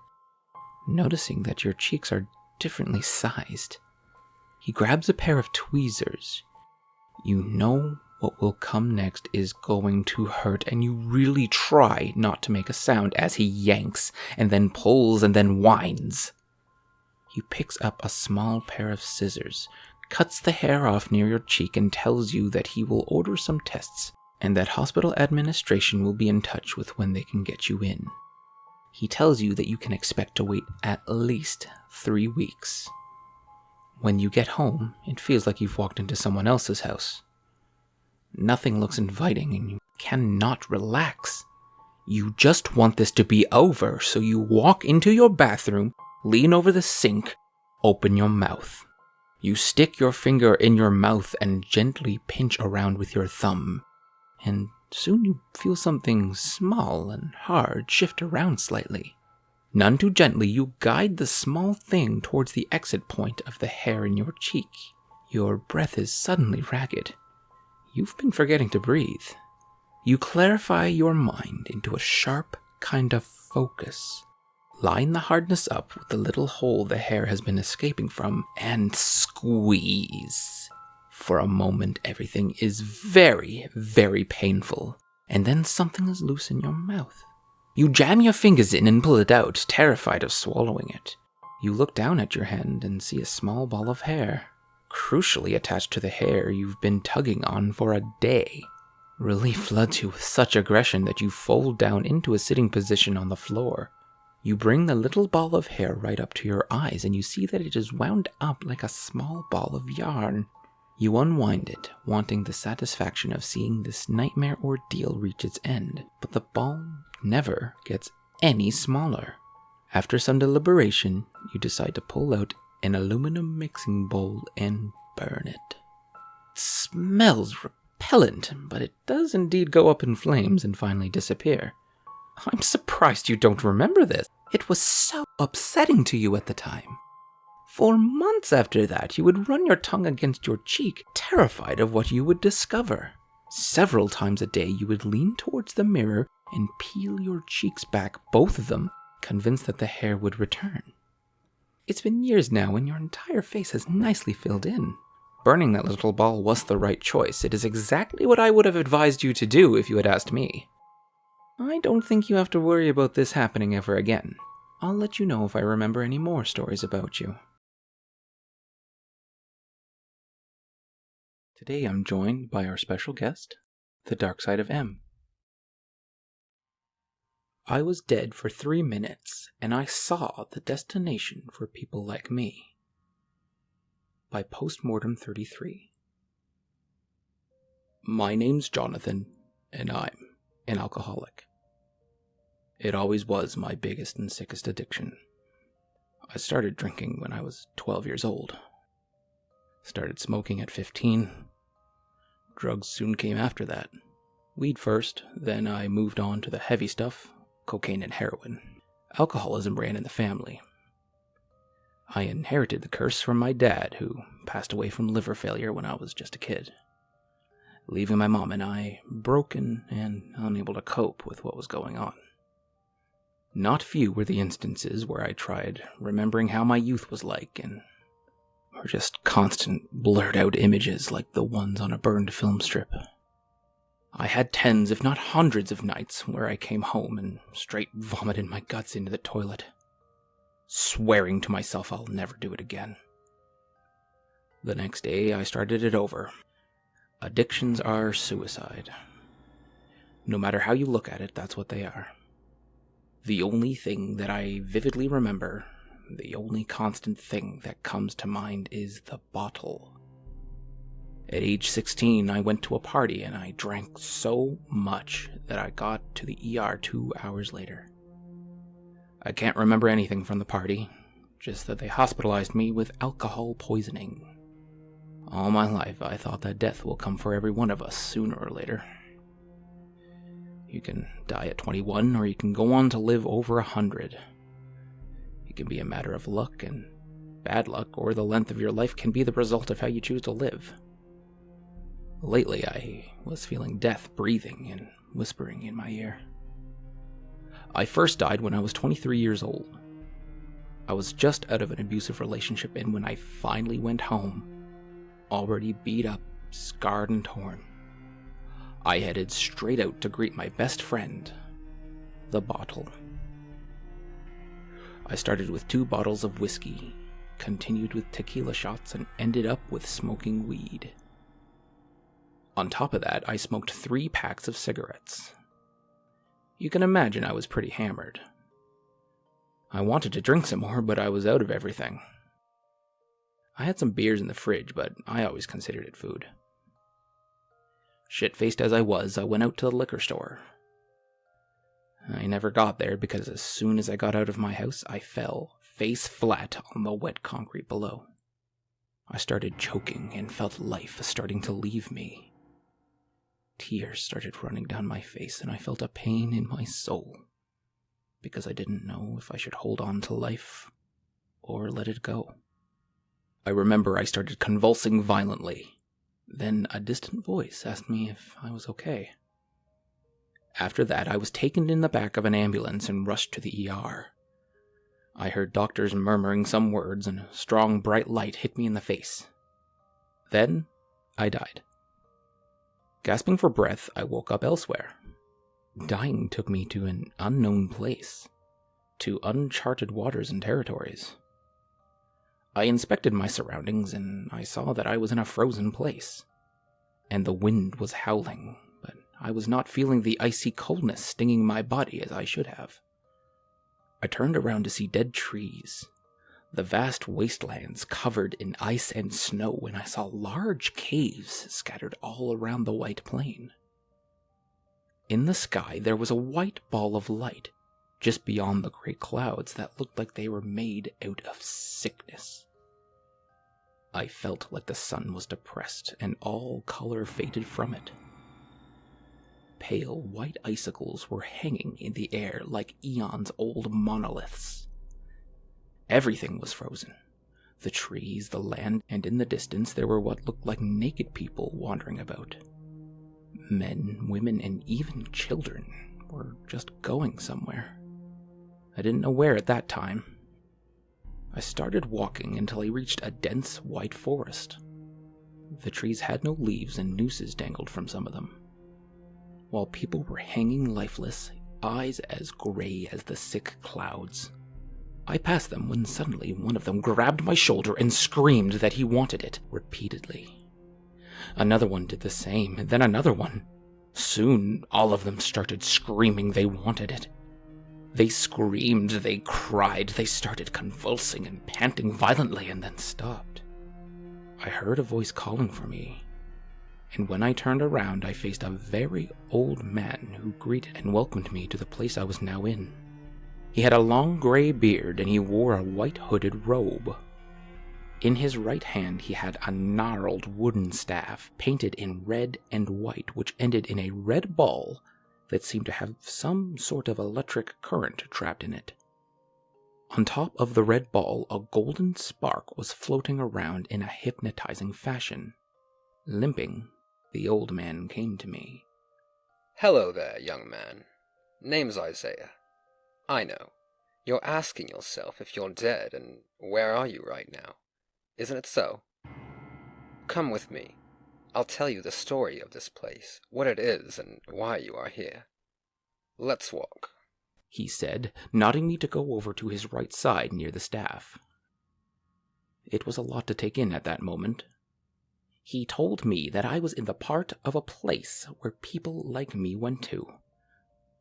noticing that your cheeks are differently sized. He grabs a pair of tweezers. You know what will come next is going to hurt, and you really try not to make a sound as he yanks, and then pulls, and then whines. He picks up a small pair of scissors, cuts the hair off near your cheek, and tells you that he will order some tests, and that hospital administration will be in touch with when they can get you in. He tells you that you can expect to wait at least 3 weeks. When you get home, it feels like you've walked into someone else's house. Nothing looks inviting, and you cannot relax. You just want this to be over, so you walk into your bathroom, lean over the sink, open your mouth. You stick your finger in your mouth and gently pinch around with your thumb, and soon you feel something small and hard shift around slightly. None too gently, you guide the small thing towards the exit point of the hair in your cheek. Your breath is suddenly ragged. You've been forgetting to breathe. You clarify your mind into a sharp kind of focus. Line the hardness up with the little hole the hair has been escaping from, and squeeze. For a moment, everything is very, very painful, and then something is loose in your mouth. You jam your fingers in and pull it out, terrified of swallowing it. You look down at your hand and see a small ball of hair, crucially attached to the hair you've been tugging on for a day. Relief floods you with such aggression that you fold down into a sitting position on the floor. You bring the little ball of hair right up to your eyes, and you see that it is wound up like a small ball of yarn. You unwind it, wanting the satisfaction of seeing this nightmare ordeal reach its end, but the ball never gets any smaller. After some deliberation, you decide to pull out an aluminum mixing bowl and burn it. It smells repellent, but it does indeed go up in flames and finally disappear. I'm surprised you don't remember this. It was so upsetting to you at the time. For months after that, you would run your tongue against your cheek, terrified of what you would discover. Several times a day, you would lean towards the mirror and peel your cheeks back, both of them, convinced that the hair would return. It's been years now, and your entire face has nicely filled in. Burning that little ball was the right choice. It is exactly what I would have advised you to do if you had asked me. I don't think you have to worry about this happening ever again. I'll let you know if I remember any more stories about you. Today I'm joined by our special guest, TheDarkSideofEmm. I was dead for 3 minutes, and I saw the destination for people like me. By Postmortem 33. My name's Jonathan, and I'm an alcoholic. It always was my biggest and sickest addiction. I started drinking when I was 12 years old. Started smoking at 15. Drugs soon came after that. Weed first, then I moved on to the heavy stuff, cocaine and heroin. Alcoholism ran in the family. I inherited the curse from my dad, who passed away from liver failure when I was just a kid, leaving my mom and I broken and unable to cope with what was going on. Not few were the instances where I tried remembering how my youth was like, and were just constant blurred out images like the ones on a burned film strip. I had tens, if not hundreds of nights where I came home and straight vomited my guts into the toilet, swearing to myself I'll never do it again. The next day I started it over. Addictions are suicide. No matter how you look at it, that's what they are. The only thing that I vividly remember, the only constant thing that comes to mind is the bottle. At age 16, I went to a party and I drank so much that I got to the ER 2 hours later. I can't remember anything from the party, just that they hospitalized me with alcohol poisoning. All my life, I thought that death will come for every one of us sooner or later. You can die at 21, or you can go on to live over 100. It can be a matter of luck and bad luck, or the length of your life can be the result of how you choose to live. Lately, I was feeling death breathing and whispering in my ear. I first died when I was 23 years old. I was just out of an abusive relationship, and when I finally went home, already beat up, scarred and torn, I headed straight out to greet my best friend, the bottle. I started with 2 bottles of whiskey, continued with tequila shots, and ended up with smoking weed. On top of that, I smoked 3 packs of cigarettes. You can imagine I was pretty hammered. I wanted to drink some more, but I was out of everything. I had some beers in the fridge, but I always considered it food. Shit-faced as I was, I went out to the liquor store. I never got there because as soon as I got out of my house, I fell face flat on the wet concrete below. I started choking and felt life starting to leave me. Tears started running down my face, and I felt a pain in my soul because I didn't know if I should hold on to life or let it go. I remember I started convulsing violently. Then a distant voice asked me if I was okay. After that, I was taken in the back of an ambulance and rushed to the ER. I heard doctors murmuring some words, and a strong, bright light hit me in the face. Then, I died. Gasping for breath, I woke up elsewhere. Dying took me to an unknown place, to uncharted waters and territories. I inspected my surroundings, and I saw that I was in a frozen place. And the wind was howling, but I was not feeling the icy coldness stinging my body as I should have. I turned around to see dead trees, the vast wastelands covered in ice and snow, and I saw large caves scattered all around the white plain. In the sky, there was a white ball of light, just beyond the gray clouds that looked like they were made out of sickness. I felt like the sun was depressed, and all color faded from it. Pale white icicles were hanging in the air like eons-old monoliths. Everything was frozen. The trees, the land, and in the distance there were what looked like naked people wandering about. Men, women, and even children were just going somewhere. I didn't know where at that time. I started walking until I reached a dense white forest. The trees had no leaves and nooses dangled from some of them, while people were hanging lifeless, eyes as gray as the sick clouds. I passed them when suddenly one of them grabbed my shoulder and screamed that he wanted it repeatedly. Another one did the same, and then another one. Soon, all of them started screaming they wanted it. They screamed, they cried, they started convulsing and panting violently and then stopped. I heard a voice calling for me, and when I turned around I faced a very old man who greeted and welcomed me to the place I was now in. He had a long gray beard and he wore a white hooded robe. In his right hand he had a gnarled wooden staff painted in red and white, which ended in a red ball that seemed to have some sort of electric current trapped in it. On top of the red ball, a golden spark was floating around in a hypnotizing fashion. Limping, the old man came to me. "Hello there, young man. Name's Isaiah. I know. You're asking yourself if you're dead and where are you right now? Isn't it so? Come with me. I'll tell you the story of this place, what it is, and why you are here. Let's walk," he said, nodding me to go over to his right side near the staff. It was a lot to take in at that moment. He told me that I was in the part of a place where people like me went to,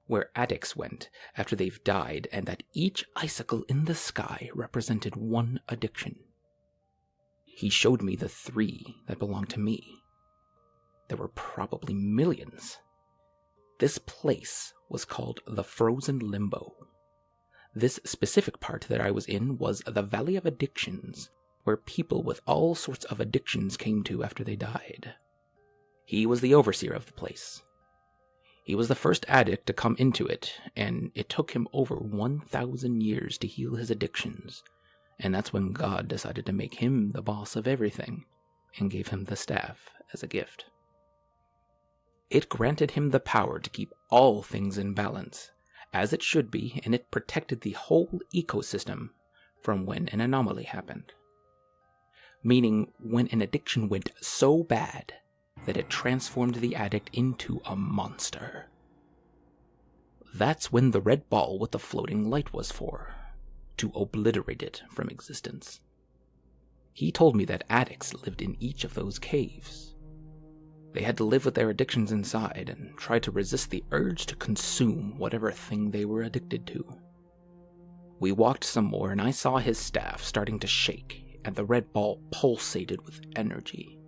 where addicts went after they've died, and that each icicle in the sky represented one addiction. He showed me the 3 that belonged to me. There were probably millions. This place was called the Frozen Limbo. This specific part that I was in was the Valley of Addictions, where people with all sorts of addictions came to after they died. He was the overseer of the place. He was the first addict to come into it, and it took him over 1,000 years to heal his addictions, and that's when God decided to make him the boss of everything, and gave him the staff as a gift. It granted him the power to keep all things in balance, as it should be, and it protected the whole ecosystem from when an anomaly happened. Meaning, when an addiction went so bad that it transformed the addict into a monster. That's when the red ball with the floating light was for, to obliterate it from existence. He told me that addicts lived in each of those caves. They had to live with their addictions inside and try to resist the urge to consume whatever thing they were addicted to. We walked some more and I saw his staff starting to shake, and the red ball pulsated with energy.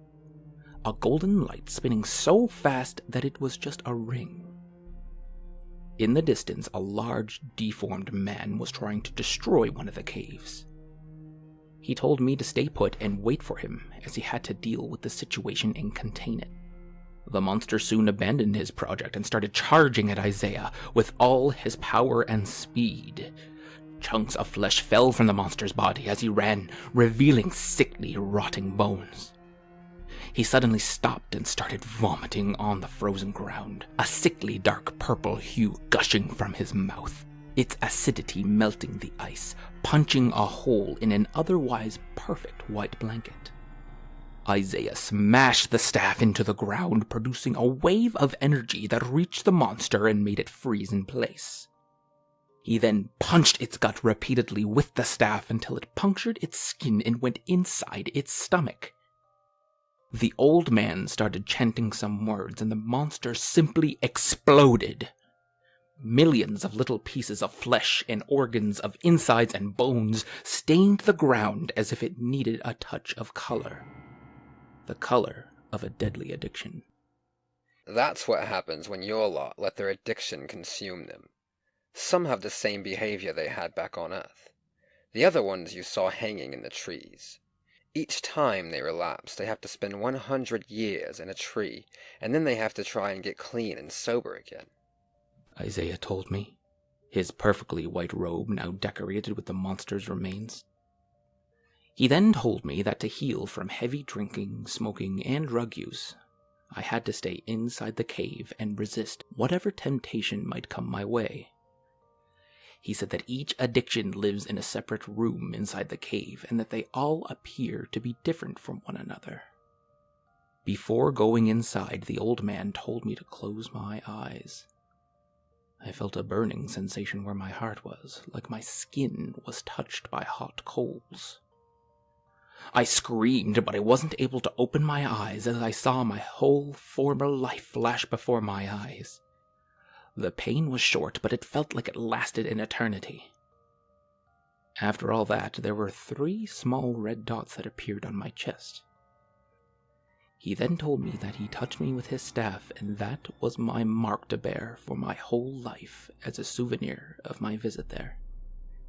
A golden light spinning so fast that it was just a ring. In the distance, a large, deformed man was trying to destroy one of the caves. He told me to stay put and wait for him, as he had to deal with the situation and contain it. The monster soon abandoned his project and started charging at Isaiah with all his power and speed. Chunks of flesh fell from the monster's body as he ran, revealing sickly, rotting bones. He suddenly stopped and started vomiting on the frozen ground, a sickly dark purple hue gushing from his mouth, its acidity melting the ice, punching a hole in an otherwise perfect white blanket. Isaiah smashed the staff into the ground, producing a wave of energy that reached the monster and made it freeze in place. He then punched its gut repeatedly with the staff until it punctured its skin and went inside its stomach. The old man started chanting some words and the monster simply exploded. Millions of little pieces of flesh and organs of insides and bones stained the ground as if it needed a touch of color. The color of a deadly addiction. That's what happens when your lot let their addiction consume them. Some have the same behavior they had back on Earth. The other ones you saw hanging in the trees. Each time they relapse, they have to spend 100 years in a tree, and then they have to try and get clean and sober again. Isaiah told me, his perfectly white robe now decorated with the monster's remains. He then told me that to heal from heavy drinking, smoking, and drug use, I had to stay inside the cave and resist whatever temptation might come my way. He said that each addiction lives in a separate room inside the cave and that they all appear to be different from one another. Before going inside, the old man told me to close my eyes. I felt a burning sensation where my heart was, like my skin was touched by hot coals. I screamed, but I wasn't able to open my eyes as I saw my whole former life flash before my eyes. The pain was short, but it felt like it lasted an eternity. After all that, there were 3 small red dots that appeared on my chest. He then told me that he touched me with his staff, and that was my mark to bear for my whole life as a souvenir of my visit there.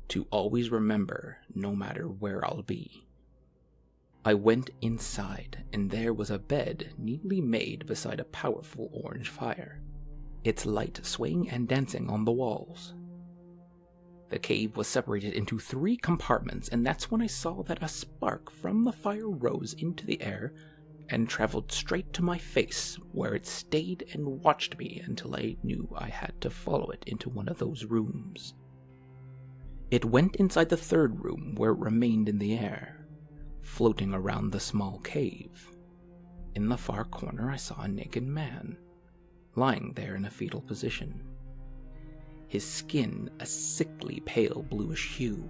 To always remember, no matter where I'll be. I went inside, and there was a bed neatly made beside a powerful orange fire, its light swaying and dancing on the walls. The cave was separated into 3 compartments, and that's when I saw that a spark from the fire rose into the air and traveled straight to my face, where it stayed and watched me until I knew I had to follow it into one of those rooms. It went inside the 3rd room, where it remained in the air, floating around the small cave. In the far corner I saw a naked man, lying there in a fetal position. His skin a sickly pale bluish hue.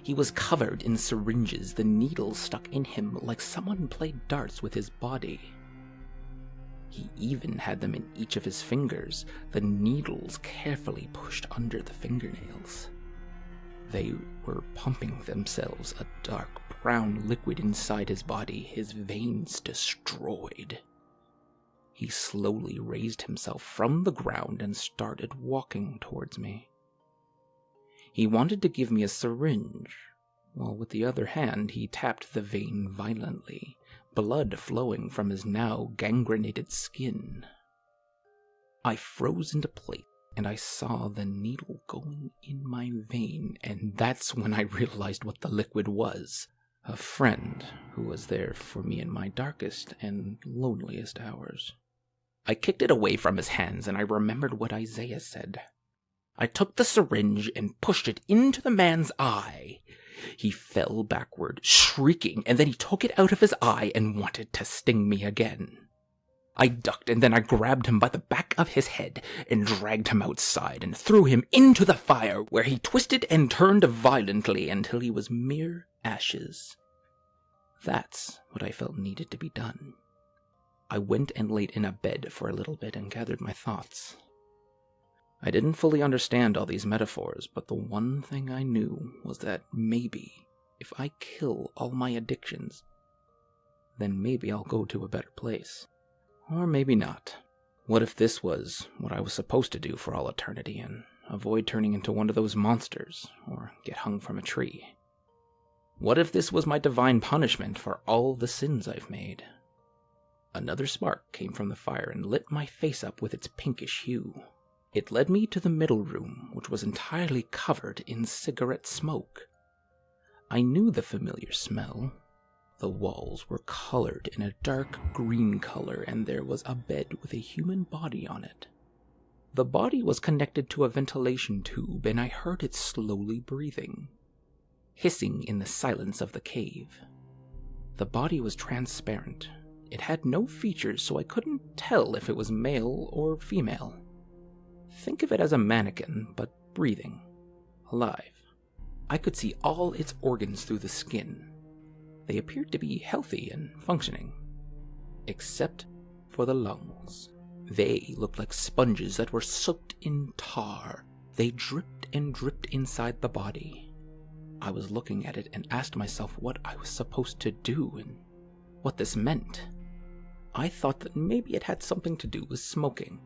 He was covered in syringes, the needles stuck in him like someone played darts with his body. He even had them in each of his fingers, the needles carefully pushed under the fingernails. They were pumping themselves, a dark brown liquid inside his body, his veins destroyed. He slowly raised himself from the ground and started walking towards me. He wanted to give me a syringe, while with the other hand he tapped the vein violently, blood flowing from his now gangrenoted skin. I froze into place, and I saw the needle going in my vein, and that's when I realized what the liquid was. A friend who was there for me in my darkest and loneliest hours. I kicked it away from his hands, and I remembered what Isaiah said. I took the syringe and pushed it into the man's eye. He fell backward, shrieking, and then he took it out of his eye and wanted to sting me again. I ducked, and then I grabbed him by the back of his head and dragged him outside and threw him into the fire, where he twisted and turned violently until he was mere ashes. That's what I felt needed to be done. I went and laid in a bed for a little bit and gathered my thoughts. I didn't fully understand all these metaphors, but the one thing I knew was that maybe, if I kill all my addictions, then maybe I'll go to a better place. Or maybe not. What if this was what I was supposed to do for all eternity and avoid turning into one of those monsters, or get hung from a tree? What if this was my divine punishment for all the sins I've made? Another spark came from the fire and lit my face up with its pinkish hue. It led me to the middle room, which was entirely covered in cigarette smoke. I knew the familiar smell. The walls were colored in a dark green color, and there was a bed with a human body on it. The body was connected to a ventilation tube, and I heard it slowly breathing, hissing in the silence of the cave. The body was transparent. It had no features, so I couldn't tell if it was male or female. Think of it as a mannequin, but breathing, alive. I could see all its organs through the skin. They appeared to be healthy and functioning, except for the lungs. They looked like sponges that were soaked in tar. They dripped and dripped inside the body. I was looking at it and asked myself what I was supposed to do and what this meant. I thought that maybe it had something to do with smoking.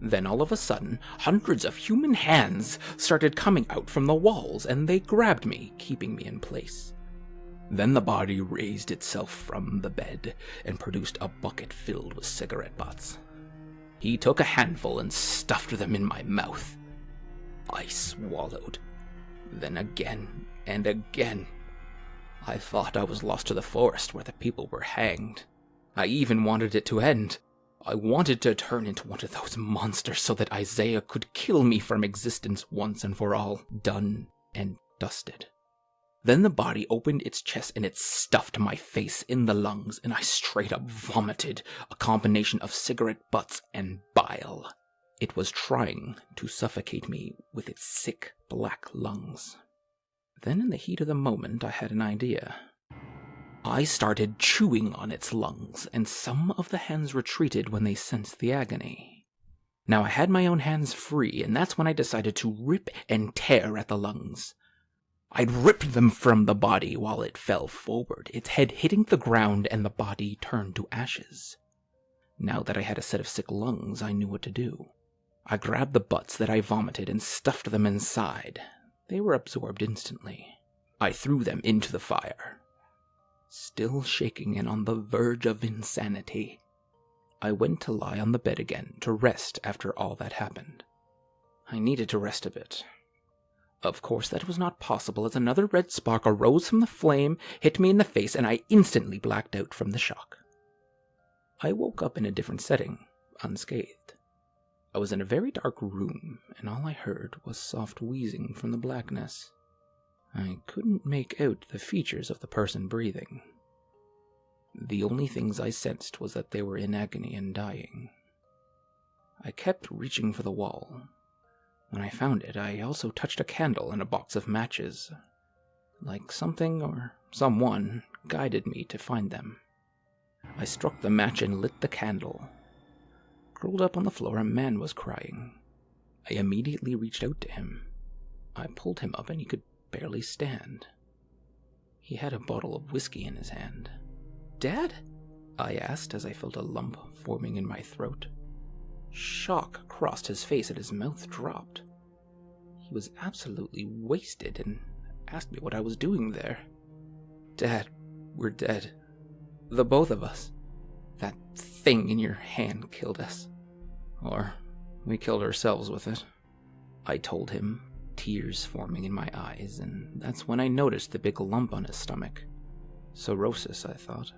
Then all of a sudden, hundreds of human hands started coming out from the walls, and they grabbed me, keeping me in place. Then the body raised itself from the bed and produced a bucket filled with cigarette butts. He took a handful and stuffed them in my mouth. I swallowed. Then again and again. I thought I was lost to the forest where the people were hanged. I even wanted it to end. I wanted to turn into one of those monsters so that Isaiah could kill me from existence once and for all. Done and dusted. Then the body opened its chest and it stuffed my face in the lungs, and I straight up vomited a combination of cigarette butts and bile. It was trying to suffocate me with its sick black lungs. Then in the heat of the moment, I had an idea. I started chewing on its lungs, and some of the hands retreated when they sensed the agony. Now I had my own hands free, and that's when I decided to rip and tear at the lungs. I'd ripped them from the body while it fell forward, its head hitting the ground and the body turned to ashes. Now that I had a set of sick lungs, I knew what to do. I grabbed the butts that I vomited and stuffed them inside. They were absorbed instantly. I threw them into the fire. Still shaking and on the verge of insanity, I went to lie on the bed again to rest after all that happened. I needed to rest a bit. Of course, that was not possible as another red spark arose from the flame, hit me in the face, and I instantly blacked out from the shock. I woke up in a different setting, unscathed. I was in a very dark room, and all I heard was soft wheezing from the blackness. I couldn't make out the features of the person breathing. The only things I sensed was that they were in agony and dying. I kept reaching for the wall. When I found it, I also touched a candle and a box of matches. Like something or someone guided me to find them. I struck the match and lit the candle. Curled up on the floor, a man was crying. I immediately reached out to him. I pulled him up and he could barely stand. He had a bottle of whiskey in his hand. "Dad?" I asked as I felt a lump forming in my throat. Shock crossed his face and his mouth dropped. He was absolutely wasted and asked me what I was doing there. "Dad, we're dead. The both of us. That thing in your hand killed us. Or we killed ourselves with it," I told him, tears forming in my eyes, and that's when I noticed the big lump on his stomach. Cirrhosis, I thought.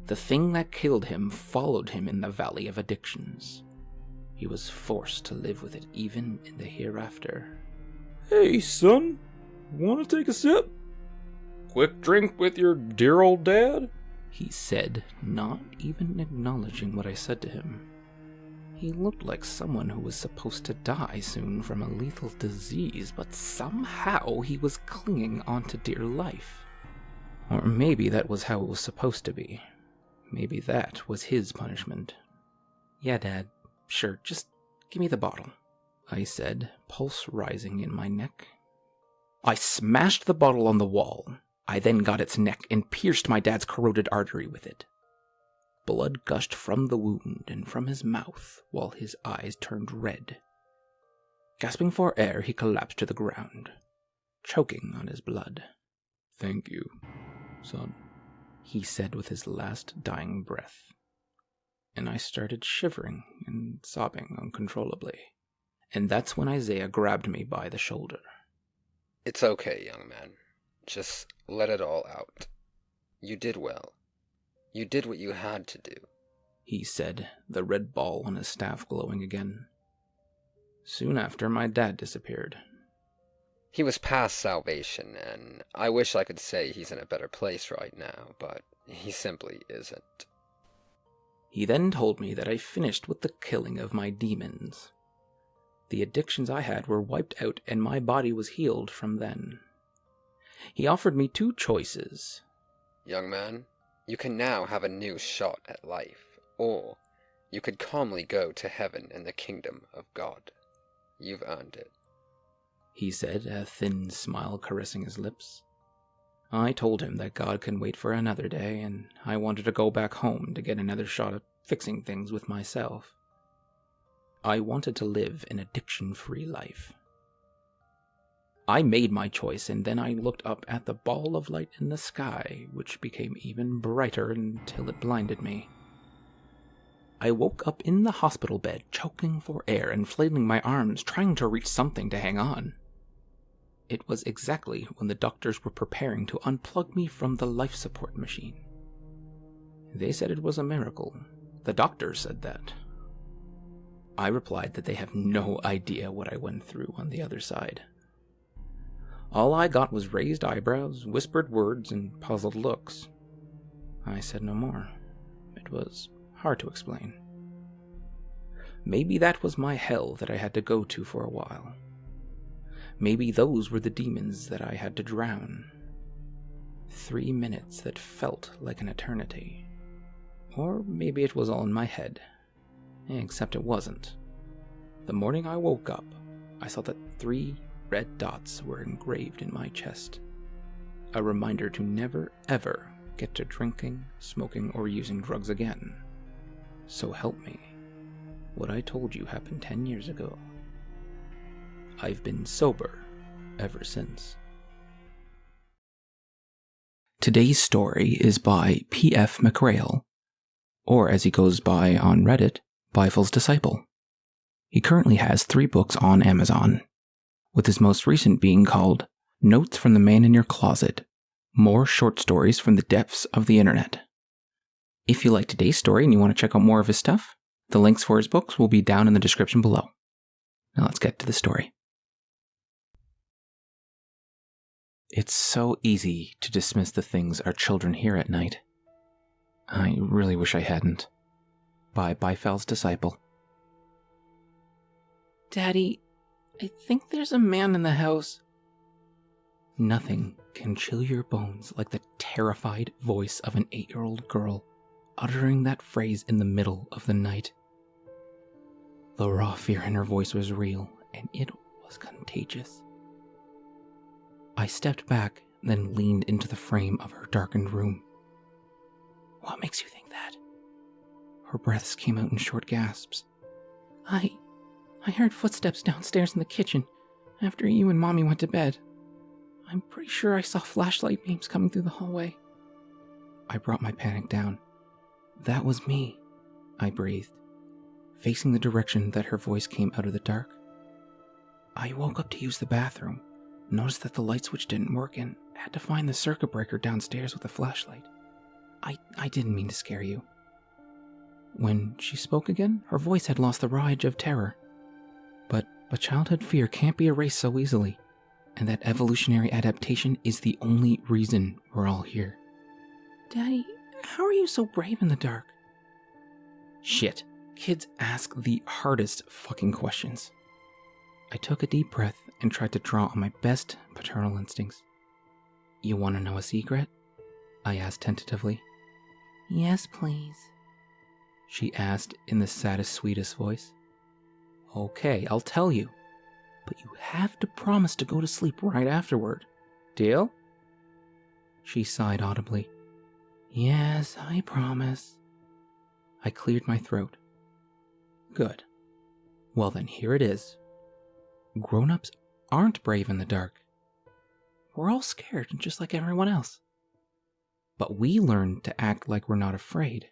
The thing that killed him followed him in the Valley of Addictions. He was forced to live with it even in the hereafter. "Hey, son, wanna take a sip? Quick drink with your dear old dad?" He said, not even acknowledging what I said to him. He looked like someone who was supposed to die soon from a lethal disease, but somehow he was clinging on to dear life. Or maybe that was how it was supposed to be. Maybe that was his punishment. "Yeah, Dad, sure, just give me the bottle," I said, pulse rising in my neck. I smashed the bottle on the wall. I then got its neck and pierced my dad's carotid artery with it. Blood gushed from the wound and from his mouth while his eyes turned red. Gasping for air, he collapsed to the ground, choking on his blood. "Thank you, son," he said with his last dying breath. And I started shivering and sobbing uncontrollably. And that's when Isaiah grabbed me by the shoulder. "It's okay, young man. Just let it all out. You did well. You did what you had to do," he said, the red ball on his staff glowing again. Soon after, my dad disappeared. He was past salvation, and I wish I could say he's in a better place right now, but he simply isn't. He then told me that I finished with the killing of my demons. The addictions I had were wiped out and my body was healed from then. He offered me 2 choices. "Young man, you can now have a new shot at life, or you could calmly go to heaven and the kingdom of God. You've earned it," he said, a thin smile caressing his lips. I told him that God can wait for another day, and I wanted to go back home to get another shot at fixing things with myself. I wanted to live an addiction-free life. I made my choice, and then I looked up at the ball of light in the sky, which became even brighter until it blinded me. I woke up in the hospital bed, choking for air and flailing my arms, trying to reach something to hang on. It was exactly when the doctors were preparing to unplug me from the life support machine. They said it was a miracle. The doctors said that. I replied that they have no idea what I went through on the other side. All I got was raised eyebrows, whispered words, and puzzled looks. I said no more. It was hard to explain. Maybe that was my hell that I had to go to for a while. Maybe those were the demons that I had to drown. 3 minutes that felt like an eternity. Or maybe it was all in my head. Except it wasn't. The morning I woke up, I saw that 3 Red dots were engraved in my chest. A reminder to never, ever get to drinking, smoking, or using drugs again. So help me. What I told you happened 10 years ago. I've been sober ever since. Today's story is by P.F. McGrail, or as he goes by on Reddit, ByfelsDisciple. He currently has 3 books on Amazon, with his most recent being called Notes from the Man in Your Closet, More Short Stories from the Depths of the Internet. If you like today's story and you want to check out more of his stuff, the links for his books will be down in the description below. Now let's get to the story. It's so easy to dismiss the things our children hear at night. I really wish I hadn't. By ByfelsDisciple. Daddy, I think there's a man in the house. Nothing can chill your bones like the terrified voice of an 8-year-old girl uttering that phrase in the middle of the night. The raw fear in her voice was real, and it was contagious. I stepped back, then leaned into the frame of her darkened room. What makes you think that? Her breaths came out in short gasps. I heard footsteps downstairs in the kitchen after you and Mommy went to bed. I'm pretty sure I saw flashlight beams coming through the hallway. I brought my panic down. That was me, I breathed, facing the direction that her voice came out of the dark. I woke up to use the bathroom, noticed that the light switch didn't work, and had to find the circuit breaker downstairs with a flashlight. I didn't mean to scare you. When she spoke again, her voice had lost the raw edge of terror. But childhood fear can't be erased so easily, and that evolutionary adaptation is the only reason we're all here. Daddy, how are you so brave in the dark? Shit, kids ask the hardest fucking questions. I took a deep breath and tried to draw on my best paternal instincts. You want to know a secret? I asked tentatively. Yes, please, she asked in the saddest, sweetest voice. Okay, I'll tell you, but you have to promise to go to sleep right afterward. Deal? She sighed audibly. Yes, I promise. I cleared my throat. Good. Well then, here it is. Grown-ups aren't brave in the dark. We're all scared, just like everyone else. But we learn to act like we're not afraid.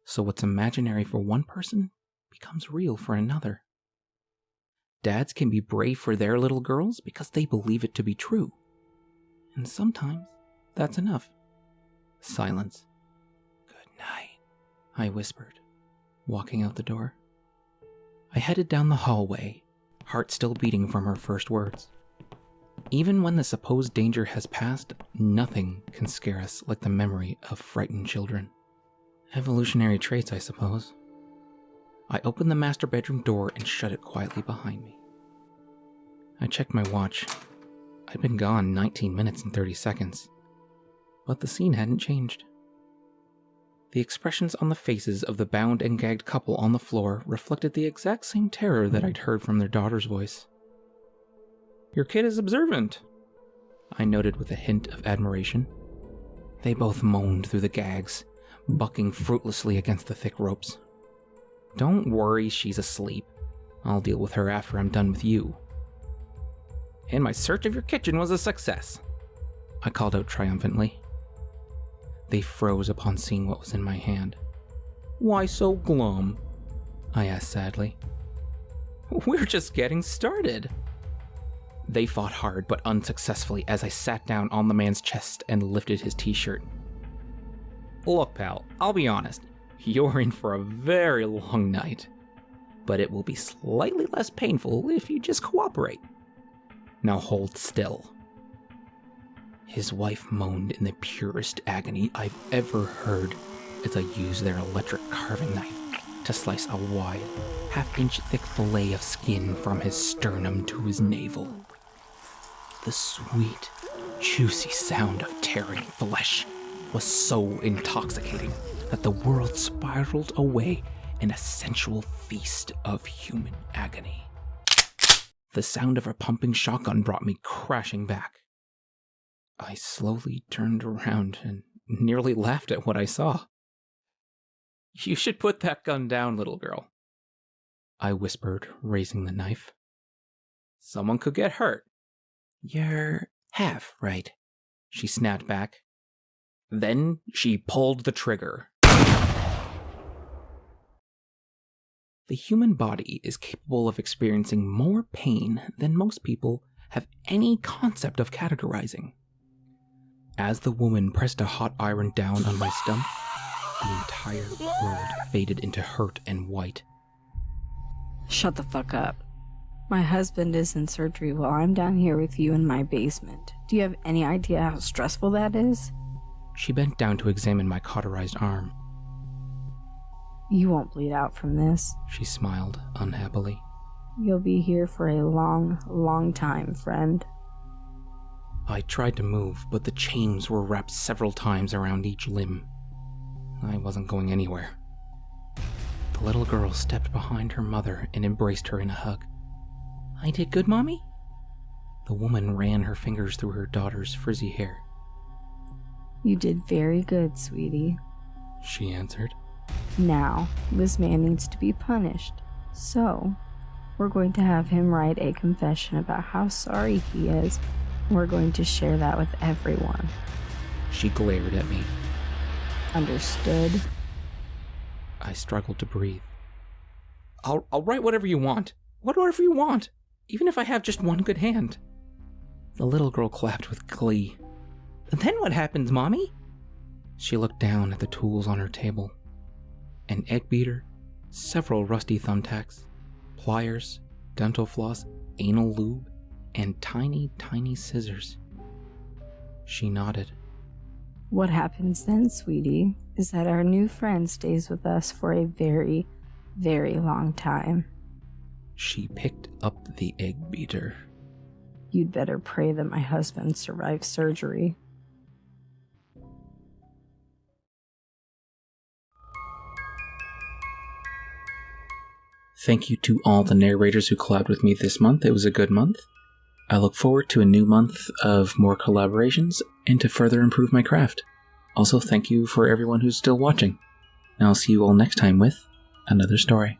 So what's imaginary for one person becomes real for another. Dads can be brave for their little girls because they believe it to be true. And sometimes that's enough. Silence. Good night, I whispered, walking out the door. I headed down the hallway, heart still beating from her first words. Even when the supposed danger has passed, nothing can scare us like the memory of frightened children. Evolutionary traits, I suppose. I opened the master bedroom door and shut it quietly behind me. I checked my watch. I'd been gone 19 minutes and 30 seconds. But the scene hadn't changed. The expressions on the faces of the bound and gagged couple on the floor reflected the exact same terror that I'd heard from their daughter's voice. Your kid is observant, I noted with a hint of admiration. They both moaned through the gags, bucking fruitlessly against the thick ropes. Don't worry, she's asleep. I'll deal with her after I'm done with you. And my search of your kitchen was a success, I called out triumphantly. They froze upon seeing what was in my hand. Why so glum? I asked sadly. We're just getting started. They fought hard but unsuccessfully as I sat down on the man's chest and lifted his t-shirt. Look, pal, I'll be honest. You're in for a very long night. But it will be slightly less painful if you just cooperate. Now hold still. His wife moaned in the purest agony I've ever heard as I used their electric carving knife to slice a wide, half-inch thick fillet of skin from his sternum to his navel. The sweet, juicy sound of tearing flesh was so intoxicating that the world spiraled away in a sensual feast of human agony. The sound of a pumping shotgun brought me crashing back. I slowly turned around and nearly laughed at what I saw. "You should put that gun down, little girl," I whispered, raising the knife. "Someone could get hurt." "You're half right," she snapped back. Then she pulled the trigger. The human body is capable of experiencing more pain than most people have any concept of categorizing. As the woman pressed a hot iron down on my stump, the entire world faded into hurt and white. Shut the fuck up. My husband is in surgery while I'm down here with you in my basement. Do you have any idea how stressful that is? She bent down to examine my cauterized arm. You won't bleed out from this. She smiled unhappily. You'll be here for a long, long time, friend. I tried to move, but the chains were wrapped several times around each limb. I wasn't going anywhere. The little girl stepped behind her mother and embraced her in a hug. "I did good, Mommy?" The woman ran her fingers through her daughter's frizzy hair. You did very good, sweetie. She answered. Now, this man needs to be punished. So, we're going to have him write a confession about how sorry he is. We're going to share that with everyone. She glared at me. Understood? I struggled to breathe. I'll write whatever you want. Whatever you want. Even if I have just one good hand. The little girl clapped with glee. Then what happens, Mommy? She looked down at the tools on her table. An egg beater, several rusty thumbtacks, pliers, dental floss, anal lube, and tiny, tiny scissors. She nodded. What happens then, sweetie, is that our new friend stays with us for a very, very long time. She picked up the egg beater. You'd better pray that my husband survives surgery. Thank you to all the narrators who collabed with me this month. It was a good month. I look forward to a new month of more collaborations and to further improve my craft. Also, thank you for everyone who's still watching. And I'll see you all next time with another story.